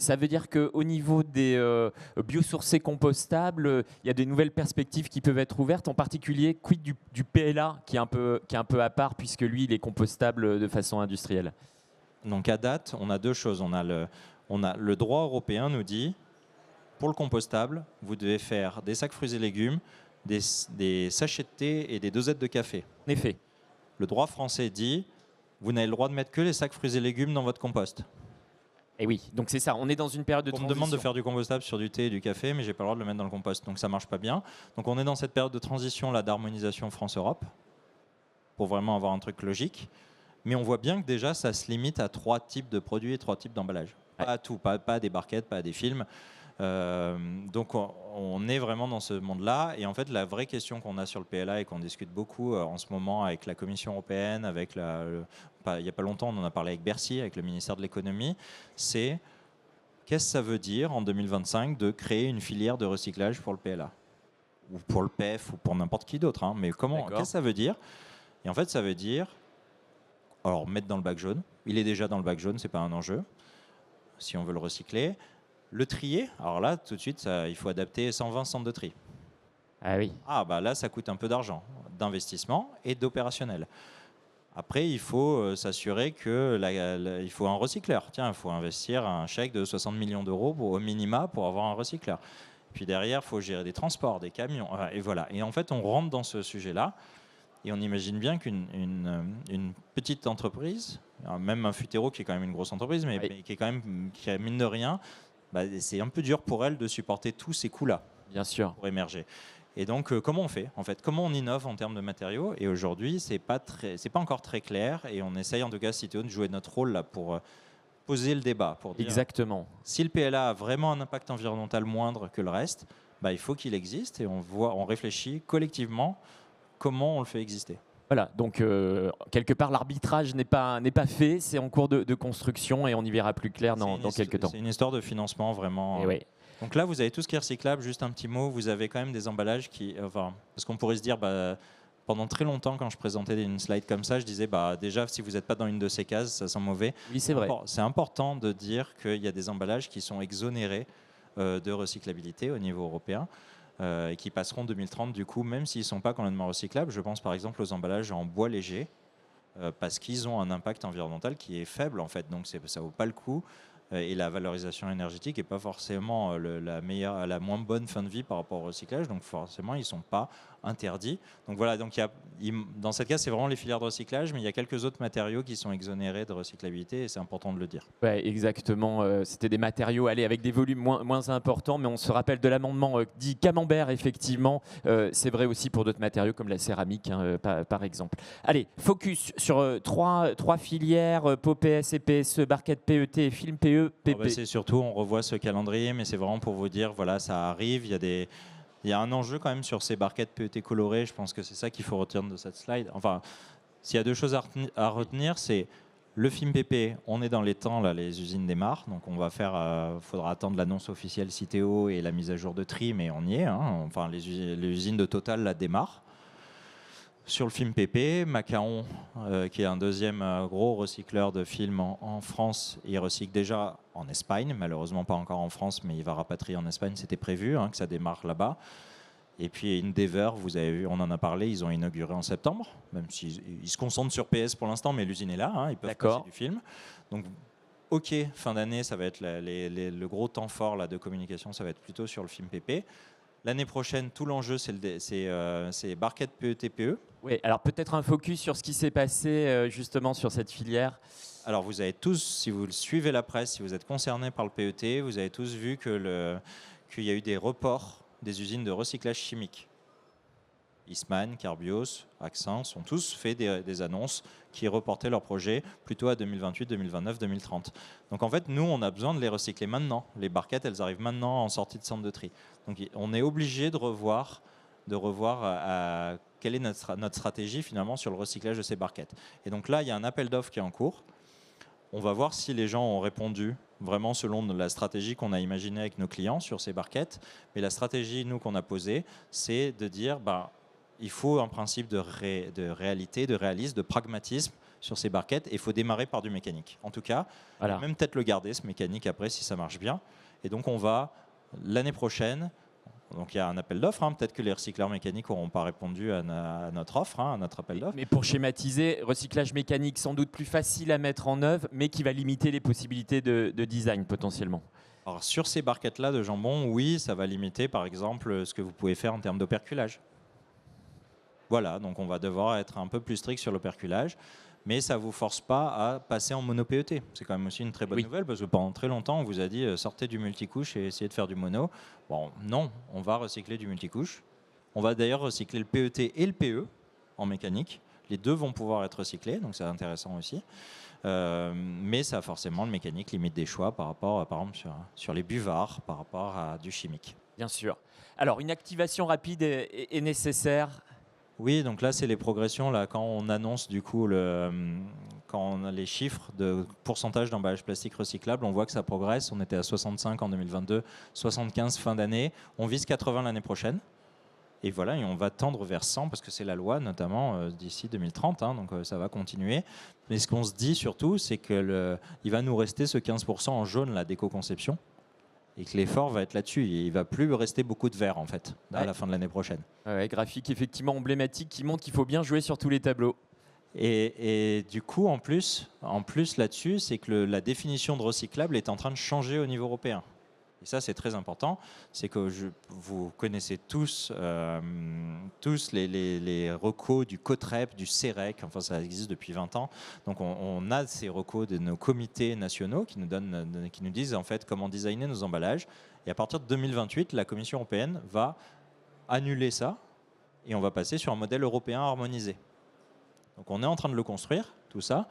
Ça veut dire qu'au niveau des biosourcés compostables, il y a des nouvelles perspectives qui peuvent être ouvertes, en particulier quid du PLA qui est un peu à part puisque lui, il est compostable de façon industrielle. Donc à date, on a deux choses. On a le droit européen nous dit pour le compostable, vous devez faire des sacs fruits et légumes, des sachets de thé et des dosettes de café. En effet. Le droit français dit, vous n'avez le droit de mettre que les sacs fruits et légumes dans votre compost. Et oui, donc c'est ça, on est dans une période de On me transition. demande de faire du compostable sur du thé et du café, mais j'ai pas le droit de le mettre dans le compost, donc ça marche pas bien. Donc on est dans cette période de transition là, d'harmonisation France-Europe, pour vraiment avoir un truc logique. Mais on voit bien que déjà ça se limite à 3 types de produits et 3 types d'emballages. Pas à tout, pas à des barquettes, pas à des films. Donc on est vraiment dans ce monde-là. Et en fait, la vraie question qu'on a sur le PLA et qu'on discute beaucoup en ce moment avec la Commission européenne, avec il n'y a pas longtemps, on en a parlé avec Bercy, avec le ministère de l'économie, c'est qu'est-ce que ça veut dire en 2025 de créer une filière de recyclage pour le PLA ou pour le PEF ou pour n'importe qui d'autre, hein. Mais qu'est-ce que ça veut dire? Et en fait, ça veut dire, alors mettre dans le bac jaune. Il est déjà dans le bac jaune, c'est pas un enjeu si on veut le recycler. Le trier, alors là, tout de suite, il faut adapter 120 centres de tri. Ah oui. Ah bah là, ça coûte un peu d'argent, d'investissement et d'opérationnel. Après, il faut s'assurer qu'il faut un recycleur. Tiens, il faut investir un chèque de 60 millions d'euros au minima pour avoir un recycleur. Puis derrière, il faut gérer des transports, des camions. Et voilà. Et en fait, on rentre dans ce sujet-là. Et on imagine bien qu'une petite entreprise, même un Futero qui est quand même une grosse entreprise, mais qui est quand même, qui a mine de rien, bah, c'est un peu dur pour elle de supporter tous ces coûts-là. Bien sûr. Pour émerger. Et donc, comment on fait en fait? Comment on innove en termes de matériaux? Et aujourd'hui, c'est pas encore très clair. Et on essaye en tout cas, Citeo, de jouer notre rôle là pour poser le débat, pour dire exactement. Si le PLA a vraiment un impact environnemental moindre que le reste, bah, il faut qu'il existe et on réfléchit collectivement comment on le fait exister. Voilà, donc quelque part l'arbitrage n'est pas fait, c'est en cours de construction et on y verra plus clair dans quelques temps. C'est une histoire de financement vraiment. Et oui. Donc là, vous avez tout ce qui est recyclable. Juste un petit mot, vous avez quand même des emballages parce qu'on pourrait se dire, pendant très longtemps, quand je présentais une slide comme ça, je disais, déjà, si vous n'êtes pas dans une de ces cases, ça sent mauvais. Oui, c'est vrai. C'est important de dire qu'il y a des emballages qui sont exonérés de recyclabilité au niveau européen. Et qui passeront 2030 du coup, même s'ils ne sont pas complètement recyclables. Je pense par exemple aux emballages en bois léger, parce qu'ils ont un impact environnemental qui est faible en fait, donc ça ne vaut pas le coup. Et la valorisation énergétique n'est pas forcément la moins bonne fin de vie par rapport au recyclage, donc forcément ils ne sont pas interdits. Donc voilà, donc dans cette cas c'est vraiment les filières de recyclage, mais il y a quelques autres matériaux qui sont exonérés de recyclabilité et c'est important de le dire. Ouais, exactement, c'était des matériaux avec des volumes moins importants, mais on se rappelle de l'amendement dit Camembert, effectivement, c'est vrai aussi pour d'autres matériaux comme la céramique par exemple. Allez, focus sur trois filières, PO PS et PSE, barquette PET et film PE. C'est surtout, on revoit ce calendrier, mais c'est vraiment pour vous dire, voilà, ça arrive. Il y a un enjeu quand même sur ces barquettes PET colorées. Je pense que c'est ça qu'il faut retenir de cette slide. Enfin, s'il y a deux choses à retenir, c'est le film PP. On est dans les temps, là, les usines démarrent. Donc, on va faudra attendre l'annonce officielle Citeo et la mise à jour de tri, mais on y est. Hein. Enfin, les usines de Total là, démarrent. Sur le film PP, Macaon, qui est un deuxième gros recycleur de films en France, il recycle déjà en Espagne, malheureusement pas encore en France, mais il va rapatrier en Espagne, c'était prévu que ça démarre là-bas. Et puis Endeavour, vous avez vu, on en a parlé, ils ont inauguré en septembre, même s'ils se concentrent sur PS pour l'instant, mais l'usine est là, ils peuvent passer du film. Donc, ok, fin d'année, ça va être le gros temps fort là, de communication, ça va être plutôt sur le film PP. L'année prochaine, tout l'enjeu, c'est barquette PET-PE. Oui, alors peut-être un focus sur ce qui s'est passé justement sur cette filière. Alors vous avez tous, si vous suivez la presse, si vous êtes concernés par le PET, vous avez tous vu qu'il y a eu des reports des usines de recyclage chimique. Eastman, Carbios, Axens ont tous fait des annonces qui reportaient leurs projets plutôt à 2028, 2029, 2030. Donc en fait, nous, on a besoin de les recycler maintenant. Les barquettes, elles arrivent maintenant en sortie de centre de tri. Donc on est obligé de revoir quelle est notre stratégie finalement sur le recyclage de ces barquettes. Et donc là, il y a un appel d'offres qui est en cours. On va voir si les gens ont répondu vraiment selon la stratégie qu'on a imaginée avec nos clients sur ces barquettes. Mais la stratégie, nous, qu'on a posée, c'est de dire il faut un principe de réalité, de réalisme, de pragmatisme sur ces barquettes et il faut démarrer par du mécanique. En tout cas, voilà. Même peut-être le garder, ce mécanique, après, si ça marche bien. Et donc, on va, l'année prochaine, donc il y a un appel d'offres, peut-être que les recycleurs mécaniques n'auront pas répondu à notre offre, à notre appel d'offres. Mais pour schématiser, recyclage mécanique sans doute plus facile à mettre en œuvre, mais qui va limiter les possibilités de design potentiellement. Alors, sur ces barquettes-là de jambon, oui, ça va limiter par exemple ce que vous pouvez faire en termes d'operculage. Voilà, donc on va devoir être un peu plus strict sur l'operculage, mais ça ne vous force pas à passer en mono-PET. C'est quand même aussi une très bonne nouvelle, parce que pendant très longtemps, on vous a dit sortez du multicouche et essayez de faire du mono. Bon, non, on va recycler du multicouche. On va d'ailleurs recycler le PET et le PE en mécanique. Les deux vont pouvoir être recyclés, donc c'est intéressant aussi. Mais ça a forcément le mécanique limite des choix par rapport, par exemple, sur les buvards, par rapport à du chimique. Bien sûr. Alors, une activation rapide est nécessaire. Oui, donc là, c'est les progressions. Là, quand on annonce du coup quand on a les chiffres de pourcentage d'emballage plastique recyclable, on voit que ça progresse. On était à 65 en 2022, 75 fin d'année. On vise 80 l'année prochaine. Et voilà, et on va tendre vers 100 parce que c'est la loi, notamment d'ici 2030. Donc ça va continuer. Mais ce qu'on se dit surtout, c'est qu'il va nous rester ce 15% en jaune, la d'éco-conception. Et que l'effort va être là-dessus. Il ne va plus rester beaucoup de vert, en fait, à la fin de l'année prochaine. Ouais, graphique effectivement emblématique qui montre qu'il faut bien jouer sur tous les tableaux. Et du coup, en plus là-dessus, c'est que la définition de recyclable est en train de changer au niveau européen. Et ça, c'est très important. C'est que vous connaissez tous les recos du COTREP, du CEREC. Enfin, ça existe depuis 20 ans. Donc, on a ces recos de nos comités nationaux qui nous disent en fait comment designer nos emballages. Et à partir de 2028, la Commission européenne va annuler ça et on va passer sur un modèle européen harmonisé. Donc, on est en train de le construire, tout ça.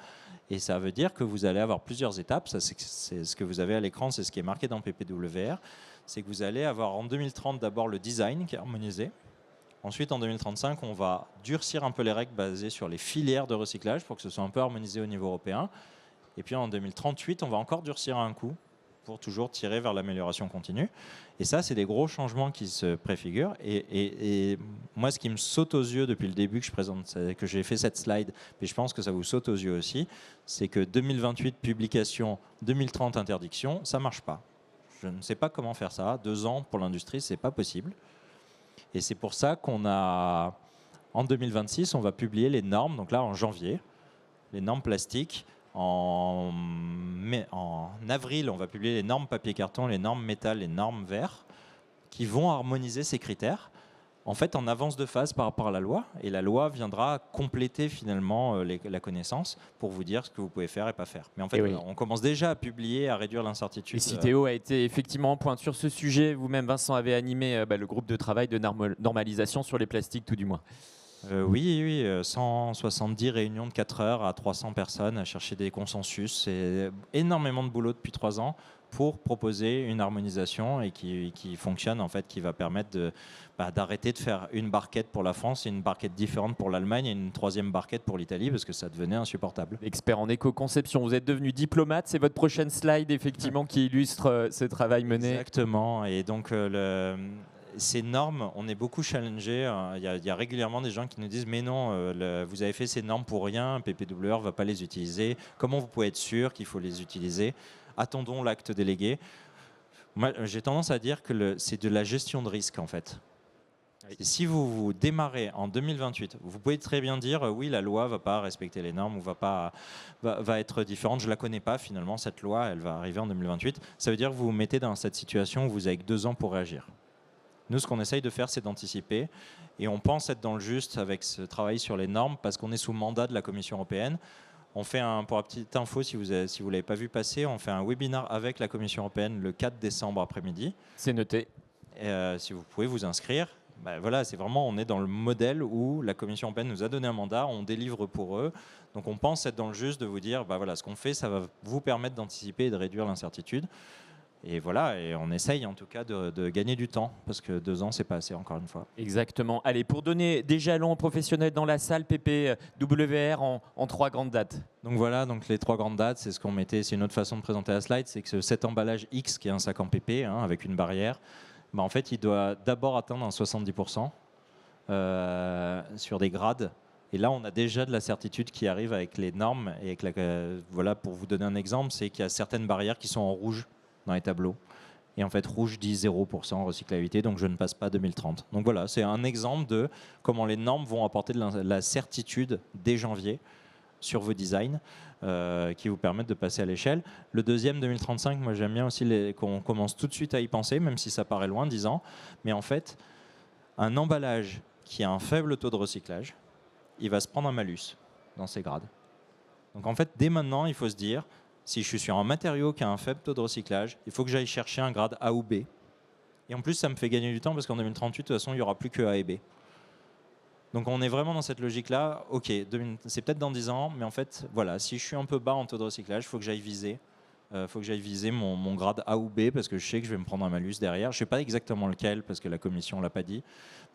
Et ça veut dire que vous allez avoir plusieurs étapes. Ça, c'est ce que vous avez à l'écran, c'est ce qui est marqué dans PPWR. C'est que vous allez avoir en 2030 d'abord le design qui est harmonisé. Ensuite, en 2035, on va durcir un peu les règles basées sur les filières de recyclage pour que ce soit un peu harmonisé au niveau européen. Et puis en 2038, on va encore durcir un coup pour toujours tirer vers l'amélioration continue. Et ça, c'est des gros changements qui se préfigurent. Et moi, ce qui me saute aux yeux depuis le début que j'ai fait cette slide, mais je pense que ça vous saute aux yeux aussi, c'est que 2028 publication, 2030 interdiction, ça ne marche pas. Je ne sais pas comment faire ça. 2 ans pour l'industrie, ce n'est pas possible. Et c'est pour ça en 2026, on va publier les normes, donc là en janvier, les normes plastiques. En avril, on va publier les normes papier-carton, les normes métal, les normes verre, qui vont harmoniser ces critères, en fait en avance de phase par rapport à la loi. Et la loi viendra compléter finalement la connaissance pour vous dire ce que vous pouvez faire et pas faire. Mais en fait, on commence déjà à publier, à réduire l'incertitude. Et Citeo a été effectivement en pointe sur ce sujet. Vous-même, Vincent, avez animé le groupe de travail de normalisation sur les plastiques, tout du moins. Oui, 170 réunions de 4 heures à 300 personnes à chercher des consensus. C'est énormément de boulot depuis 3 ans pour proposer une harmonisation et qui fonctionne, en fait, qui va permettre d'arrêter de faire une barquette pour la France et une barquette différente pour l'Allemagne et une 3e barquette pour l'Italie parce que ça devenait insupportable. Expert en éco-conception, vous êtes devenu diplomate. C'est votre prochaine slide, effectivement, qui illustre ce travail mené. Exactement. Et donc, ces normes, on est beaucoup challengés. Il y a régulièrement des gens qui nous disent mais non, vous avez fait ces normes pour rien, PPWR ne va pas les utiliser. Comment vous pouvez être sûr qu'il faut les utiliser? Attendons l'acte délégué. Moi, j'ai tendance à dire que c'est de la gestion de risque en fait. Si vous démarrez en 2028, vous pouvez très bien dire oui, la loi ne va pas respecter les normes ou va être différente. Je ne la connais pas finalement, cette loi, elle va arriver en 2028. Ça veut dire que vous vous mettez dans cette situation où vous avez que 2 ans pour réagir. Nous, ce qu'on essaye de faire, c'est d'anticiper. Et on pense être dans le juste avec ce travail sur les normes parce qu'on est sous mandat de la Commission européenne. On fait pour la petite info, si vous ne l'avez pas vu passer, on fait un webinaire avec la Commission européenne le 4 décembre après-midi. C'est noté. Si vous pouvez vous inscrire. Voilà, c'est vraiment, on est dans le modèle où la Commission européenne nous a donné un mandat, on délivre pour eux. Donc on pense être dans le juste de vous dire, voilà, ce qu'on fait, ça va vous permettre d'anticiper et de réduire l'incertitude. Et voilà, et on essaye en tout cas de gagner du temps, parce que 2 ans, c'est pas assez, encore une fois. Exactement. Allez, pour donner des jalons professionnels dans la salle, PPWR en 3 grandes dates. Donc voilà, donc les 3 grandes dates, c'est ce qu'on mettait, c'est une autre façon de présenter la slide, c'est que cet emballage X, qui est un sac en PP, avec une barrière, en fait, il doit d'abord atteindre un 70% sur des grades. Et là, on a déjà de la certitude qui arrive avec les normes. Et avec voilà, pour vous donner un exemple, c'est qu'il y a certaines barrières qui sont en rouge dans les tableaux. Et en fait, rouge dit 0% recyclabilité, donc je ne passe pas 2030. Donc voilà, c'est un exemple de comment les normes vont apporter de la certitude dès janvier sur vos designs qui vous permettent de passer à l'échelle. Le deuxième, 2035, moi j'aime bien aussi qu'on commence tout de suite à y penser, même si ça paraît loin, 10 ans. Mais en fait, un emballage qui a un faible taux de recyclage, il va se prendre un malus dans ses grades. Donc en fait, dès maintenant, il faut se dire, si je suis sur un matériau qui a un faible taux de recyclage, il faut que j'aille chercher un grade A ou B. Et en plus, ça me fait gagner du temps parce qu'en 2038, de toute façon, il n'y aura plus que A et B. Donc on est vraiment dans cette logique-là. Ok, c'est peut-être dans 10 ans, mais en fait, voilà, si je suis un peu bas en taux de recyclage, il faut que j'aille viser. Mon grade A ou B parce que je sais que je vais me prendre un malus derrière. Je ne sais pas exactement lequel parce que la commission ne l'a pas dit,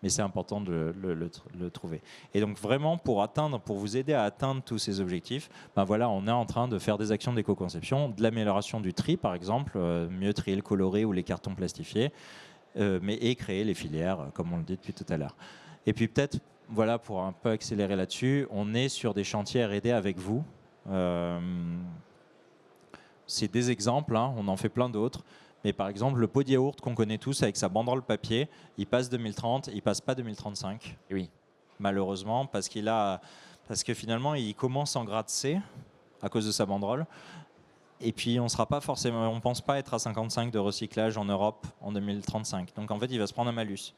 mais c'est important de le trouver. Et donc vraiment, pour vous aider à atteindre tous ces objectifs, ben voilà, on est en train de faire des actions d'éco-conception, de l'amélioration du tri par exemple, mieux trier le coloré ou les cartons plastifiés, et créer les filières, comme on le dit depuis tout à l'heure. Et puis peut-être, voilà, pour un peu accélérer là-dessus, on est sur des chantiers R&D avec vous. C'est des exemples, hein, on en fait plein d'autres. Mais par exemple, le pot de yaourt qu'on connaît tous avec sa banderole papier, il passe 2030, il passe pas 2035. Oui. Malheureusement, parce que finalement, il commence en grade C à cause de sa banderole. Et puis, on ne pense pas être à 55 de recyclage en Europe en 2035. Donc en fait, il va se prendre un malus.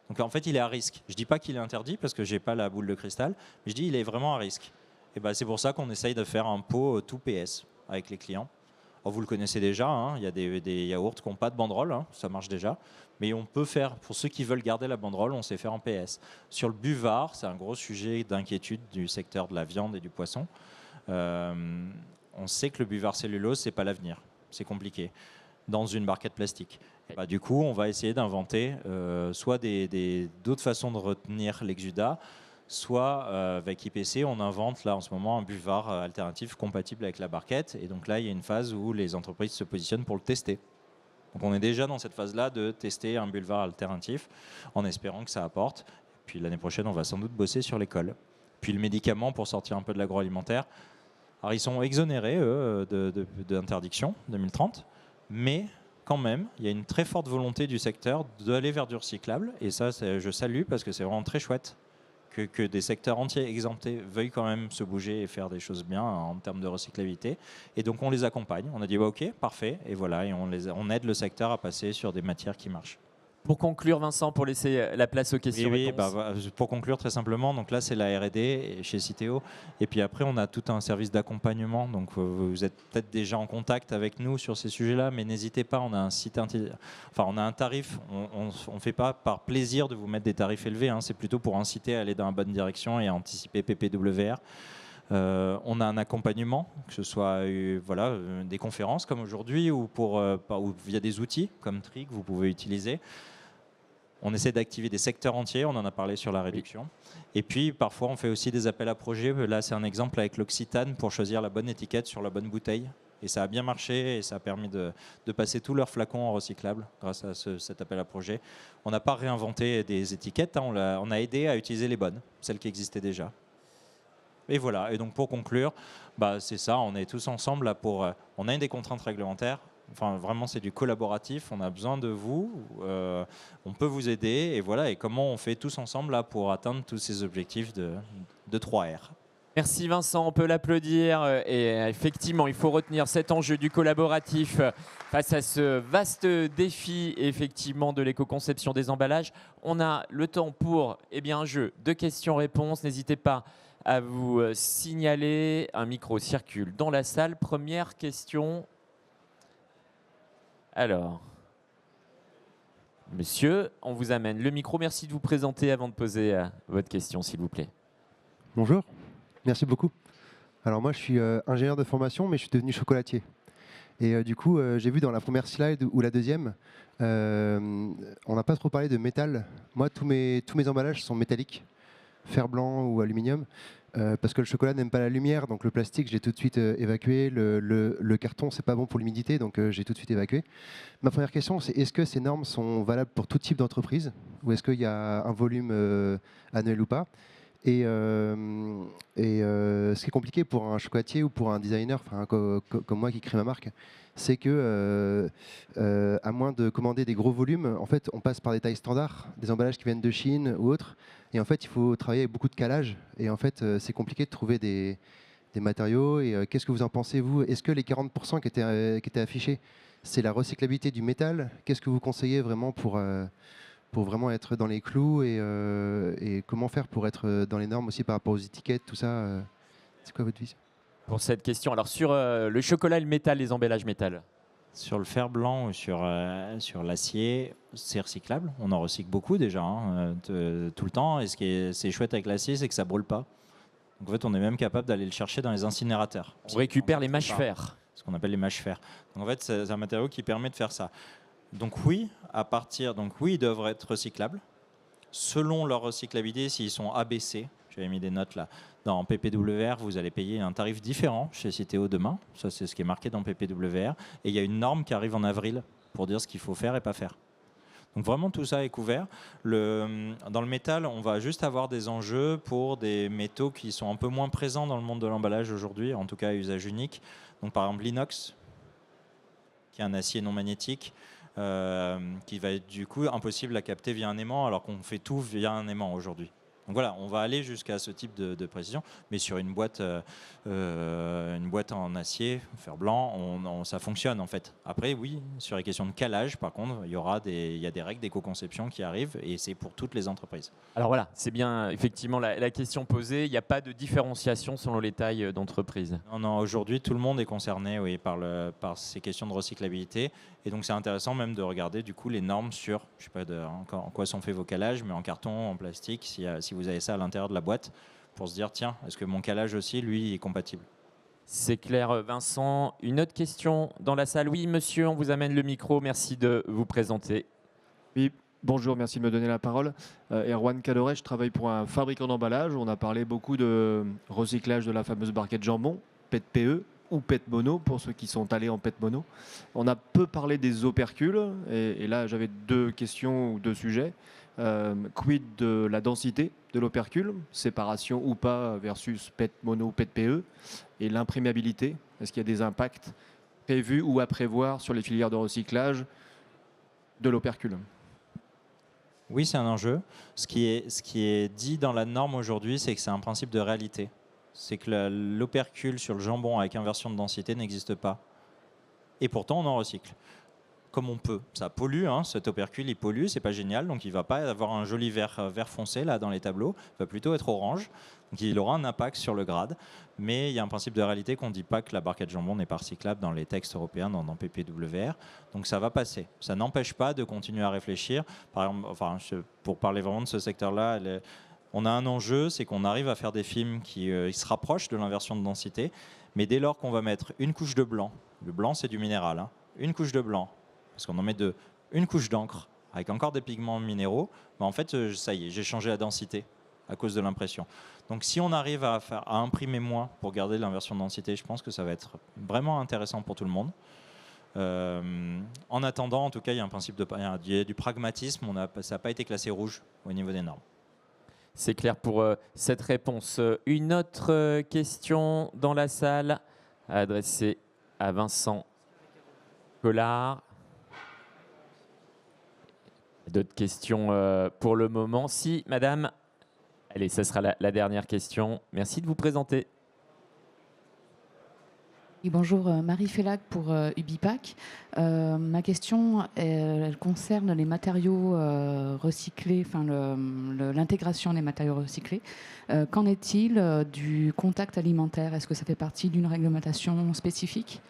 Donc en fait, il est à risque. Je ne dis pas qu'il est interdit parce que je n'ai pas la boule de cristal, mais je dis qu'il est vraiment à risque. Et ben, c'est pour ça qu'on essaye de faire un pot tout PS avec les clients. Alors, vous le connaissez déjà, hein, il y a des yaourts qui n'ont pas de banderole, hein, ça marche déjà. Mais on peut faire, pour ceux qui veulent garder la banderole, on sait faire en PS. Sur le buvard, c'est un gros sujet d'inquiétude du secteur de la viande et du poisson. On sait que le buvard cellulose, ce n'est pas l'avenir. C'est compliqué dans une barquette plastique. Bah, du coup, on va essayer d'inventer soit d'autres façons de retenir l'exudat, soit avec IPC, on invente là en ce moment un buvard alternatif compatible avec la barquette. Et donc là, il y a une phase où les entreprises se positionnent pour le tester. Donc on est déjà dans cette phase-là de tester un buvard alternatif en espérant que ça apporte. Puis l'année prochaine, on va sans doute bosser sur l'école. Puis le médicament pour sortir un peu de l'agroalimentaire. Alors ils sont exonérés, eux, d'interdiction 2030, mais quand même, il y a une très forte volonté du secteur d'aller vers du recyclable. Et ça, je salue parce que c'est vraiment très chouette que des secteurs entiers exemptés veuillent quand même se bouger et faire des choses bien en termes de recyclabilité. Et donc on les accompagne. On a dit ok, parfait. Et voilà, et on aide le secteur à passer sur des matières qui marchent. Pour conclure, Vincent, pour laisser la place aux questions-réponses. Oui, pour conclure très simplement, donc là c'est la R&D chez Citeo, et puis après on a tout un service d'accompagnement. Donc vous êtes peut-être déjà en contact avec nous sur ces sujets-là, mais n'hésitez pas. On a on a un tarif. On ne fait pas par plaisir de vous mettre des tarifs élevés. Hein, c'est plutôt pour inciter à aller dans la bonne direction et à anticiper PPWR. On a un accompagnement, que ce soit des conférences comme aujourd'hui ou via des outils comme Trig que vous pouvez utiliser. On essaie d'activer des secteurs entiers, on en a parlé sur la réduction. Et puis parfois on fait aussi des appels à projets. Là c'est un exemple avec l'Occitane pour choisir la bonne étiquette sur la bonne bouteille. Et ça a bien marché et ça a permis de passer tous leurs flacons en recyclable grâce à cet appel à projet. On n'a pas réinventé des étiquettes, hein, on a aidé à utiliser les bonnes, celles qui existaient déjà. Et voilà, et donc pour conclure, c'est ça, on est tous ensemble là on a des contraintes réglementaires. Enfin, vraiment, c'est du collaboratif. On a besoin de vous. On peut vous aider. Et voilà. Et comment on fait tous ensemble là pour atteindre tous ces objectifs de 3R. Merci Vincent, on peut l'applaudir. Et effectivement, il faut retenir cet enjeu du collaboratif face à ce vaste défi effectivement de l'éco-conception des emballages. On a le temps pour un jeu de questions-réponses. N'hésitez pas à vous signaler. Un micro circule dans la salle. Première question. Alors, monsieur, on vous amène le micro. Merci de vous présenter avant de poser votre question, s'il vous plaît. Bonjour, merci beaucoup. Alors moi, je suis ingénieur de formation, mais je suis devenu chocolatier. Et du coup, j'ai vu dans la première slide ou la deuxième, on n'a pas trop parlé de métal. Moi, tous mes emballages sont métalliques, fer blanc ou aluminium. Parce que le chocolat n'aime pas la lumière, donc le plastique j'ai tout de suite évacué, le carton c'est pas bon pour l'humidité, donc j'ai tout de suite évacué. Ma première question c'est est-ce que ces normes sont valables pour tout type d'entreprise ou est-ce qu'il y a un volume annuel ou pas? Et ce qui est compliqué pour un chocolatier ou pour un designer comme moi qui crée ma marque, c'est que à moins de commander des gros volumes, en fait, on passe par des tailles standards, des emballages qui viennent de Chine ou autres. Et en fait, il faut travailler avec beaucoup de calage. Et en fait, c'est compliqué de trouver des des matériaux. Et qu'est-ce que vous en pensez, vous? Est-ce que les 40% qui étaient affichés, c'est la recyclabilité du métal? Qu'est-ce que vous conseillez vraiment pour vraiment être dans les clous et comment faire pour être dans les normes aussi par rapport aux étiquettes, tout ça c'est quoi votre vision? Pour cette question, alors sur le chocolat et le métal, les emballages métal. Sur le fer blanc ou sur l'acier, c'est recyclable. On en recycle beaucoup déjà, hein, tout le temps. Et c'est chouette avec l'acier, c'est que ça brûle pas. Donc en fait, on est même capable d'aller le chercher dans les incinérateurs. On récupère les mâches fer. Ce qu'on appelle les mâches fer. Donc en fait, c'est un matériau qui permet de faire ça. Donc oui, ils devraient être recyclables. Selon leur recyclabilité, s'ils sont ABC, j'avais mis des notes là, dans PPWR, vous allez payer un tarif différent chez Citeo demain. Ça, c'est ce qui est marqué dans PPWR. Et il y a une norme qui arrive en avril pour dire ce qu'il faut faire et pas faire. Donc vraiment, tout ça est couvert. Dans le métal, on va juste avoir des enjeux pour des métaux qui sont un peu moins présents dans le monde de l'emballage aujourd'hui, en tout cas à usage unique. Donc par exemple l'inox, qui est un acier non magnétique, qui va être du coup impossible à capter via un aimant, alors qu'on fait tout via un aimant aujourd'hui. Donc voilà, on va aller jusqu'à ce type de précision, mais sur une boîte en acier, fer blanc, ça fonctionne en fait. Après, oui, sur les questions de calage, par contre, il y a des règles d'éco-conception qui arrivent et c'est pour toutes les entreprises. Alors voilà, c'est bien effectivement la question posée. Il n'y a pas de différenciation selon les tailles d'entreprise. Non, aujourd'hui, tout le monde est concerné, oui, par ces questions de recyclabilité. Et donc, c'est intéressant même de regarder du coup les normes sur, je sais pas en quoi sont faits vos calages, mais en carton, en plastique, si vous avez ça à l'intérieur de la boîte, pour se dire, tiens, est-ce que mon calage aussi, lui, est compatible? C'est clair, Vincent. Une autre question dans la salle? Oui, monsieur, on vous amène le micro. Merci de vous présenter. Oui, bonjour, merci de me donner la parole. Erwan Cadoret, je travaille pour un fabricant d'emballage. On a parlé beaucoup de recyclage de la fameuse barquette jambon, PET-PE ou PET-mono, pour ceux qui sont allés en PET-mono. On a peu parlé des opercules, et là j'avais deux questions ou deux sujets. Quid de la densité de l'opercule, séparation ou pas versus PET-mono ou PET-PE, et l'imprémiabilité, est-ce qu'il y a des impacts prévus ou à prévoir sur les filières de recyclage de l'opercule? Oui, c'est un enjeu. Ce qui est dit dans la norme aujourd'hui, c'est que c'est un principe de réalité. C'est que l'opercule sur le jambon avec inversion de densité n'existe pas. Et pourtant, on en recycle. Comme on peut. Ça pollue, hein, cet opercule, il pollue, c'est pas génial. Donc, il ne va pas avoir un joli vert foncé là dans les tableaux. Il va plutôt être orange. Donc, il aura un impact sur le grade. Mais il y a un principe de réalité qu'on ne dit pas que la barquette jambon n'est pas recyclable dans les textes européens, dans PPWR. Donc, ça va passer. Ça n'empêche pas de continuer à réfléchir. Par exemple, pour parler vraiment de ce secteur-là, on a un enjeu, c'est qu'on arrive à faire des films qui se rapprochent de l'inversion de densité. Mais dès lors qu'on va mettre une couche de blanc, le blanc c'est du minéral, hein, une couche de blanc, parce qu'on en met une couche d'encre avec encore des pigments minéraux, bah en fait, ça y est, j'ai changé la densité à cause de l'impression. Donc si on arrive à imprimer moins pour garder l'inversion de densité, je pense que ça va être vraiment intéressant pour tout le monde. En attendant, en tout cas, il y a un principe il y a du pragmatisme, ça n'a pas été classé rouge au niveau des normes. C'est clair pour cette réponse. Une autre question dans la salle adressée à Vincent Collard. D'autres questions pour le moment? Si, madame. Allez, ça sera la dernière question. Merci de vous présenter. Oui, bonjour, Marie Fellac pour Ubipac. Ma question, elle concerne les matériaux recyclés, enfin l'intégration des matériaux recyclés. Qu'en est-il du contact alimentaire? Est-ce que ça fait partie d'une réglementation spécifique?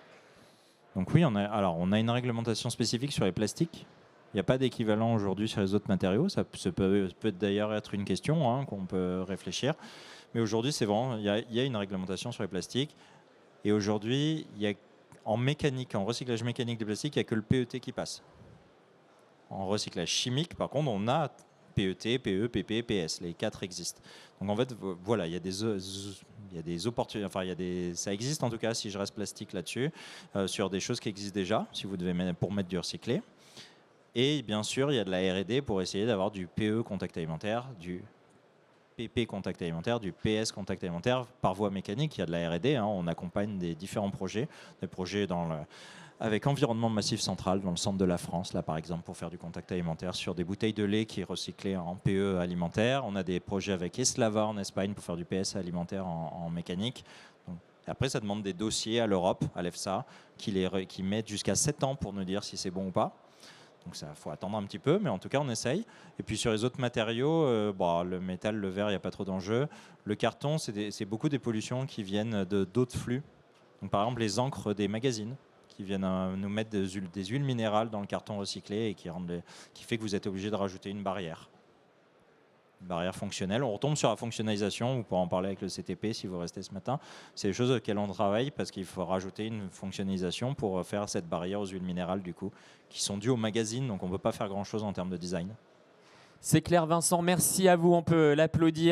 Donc oui, on a une réglementation spécifique sur les plastiques. Il n'y a pas d'équivalent aujourd'hui sur les autres matériaux. Ça peut d'ailleurs être une question hein, qu'on peut réfléchir. Mais aujourd'hui, c'est vraiment, il y a une réglementation sur les plastiques. Et aujourd'hui, en recyclage mécanique des plastiques, il n'y a que le PET qui passe. En recyclage chimique, par contre, on a PET, PE, PP, PS. Les 4 existent. Donc en fait, voilà, il y a des opportunités. Enfin, ça existe en tout cas, si je reste plastique là-dessus, sur des choses qui existent déjà, si vous devez pour mettre du recyclé. Et bien sûr, il y a de la R&D pour essayer d'avoir du PE contact alimentaire, du PP contact alimentaire, du PS contact alimentaire par voie mécanique. Il y a de la R&D, hein, on accompagne des différents projets, des projets avec Environnement Massif Central dans le centre de la France, là par exemple, pour faire du contact alimentaire sur des bouteilles de lait qui est recyclé en PE alimentaire. On a des projets avec Eslava en Espagne pour faire du PS alimentaire en mécanique. Donc, Et après, ça demande des dossiers à l'Europe, à l'EFSA, qui mettent jusqu'à 7 ans pour nous dire si c'est bon ou pas. Donc il faut attendre un petit peu, mais en tout cas on essaye. Et puis sur les autres matériaux, le métal, le verre, il n'y a pas trop d'enjeux. Le carton, c'est beaucoup des pollutions qui viennent d'autres flux. Donc par exemple les encres des magazines qui viennent nous mettre des huiles minérales dans le carton recyclé et qui fait que vous êtes obligé de rajouter une barrière fonctionnelle. On retombe sur la fonctionnalisation, vous pourrez en parler avec le CTP si vous restez ce matin. C'est des choses auxquelles on travaille parce qu'il faut rajouter une fonctionnalisation pour faire cette barrière aux huiles minérales du coup, qui sont dues au magazine, donc on ne peut pas faire grand chose en termes de design. C'est clair, Vincent, merci à vous, on peut l'applaudir.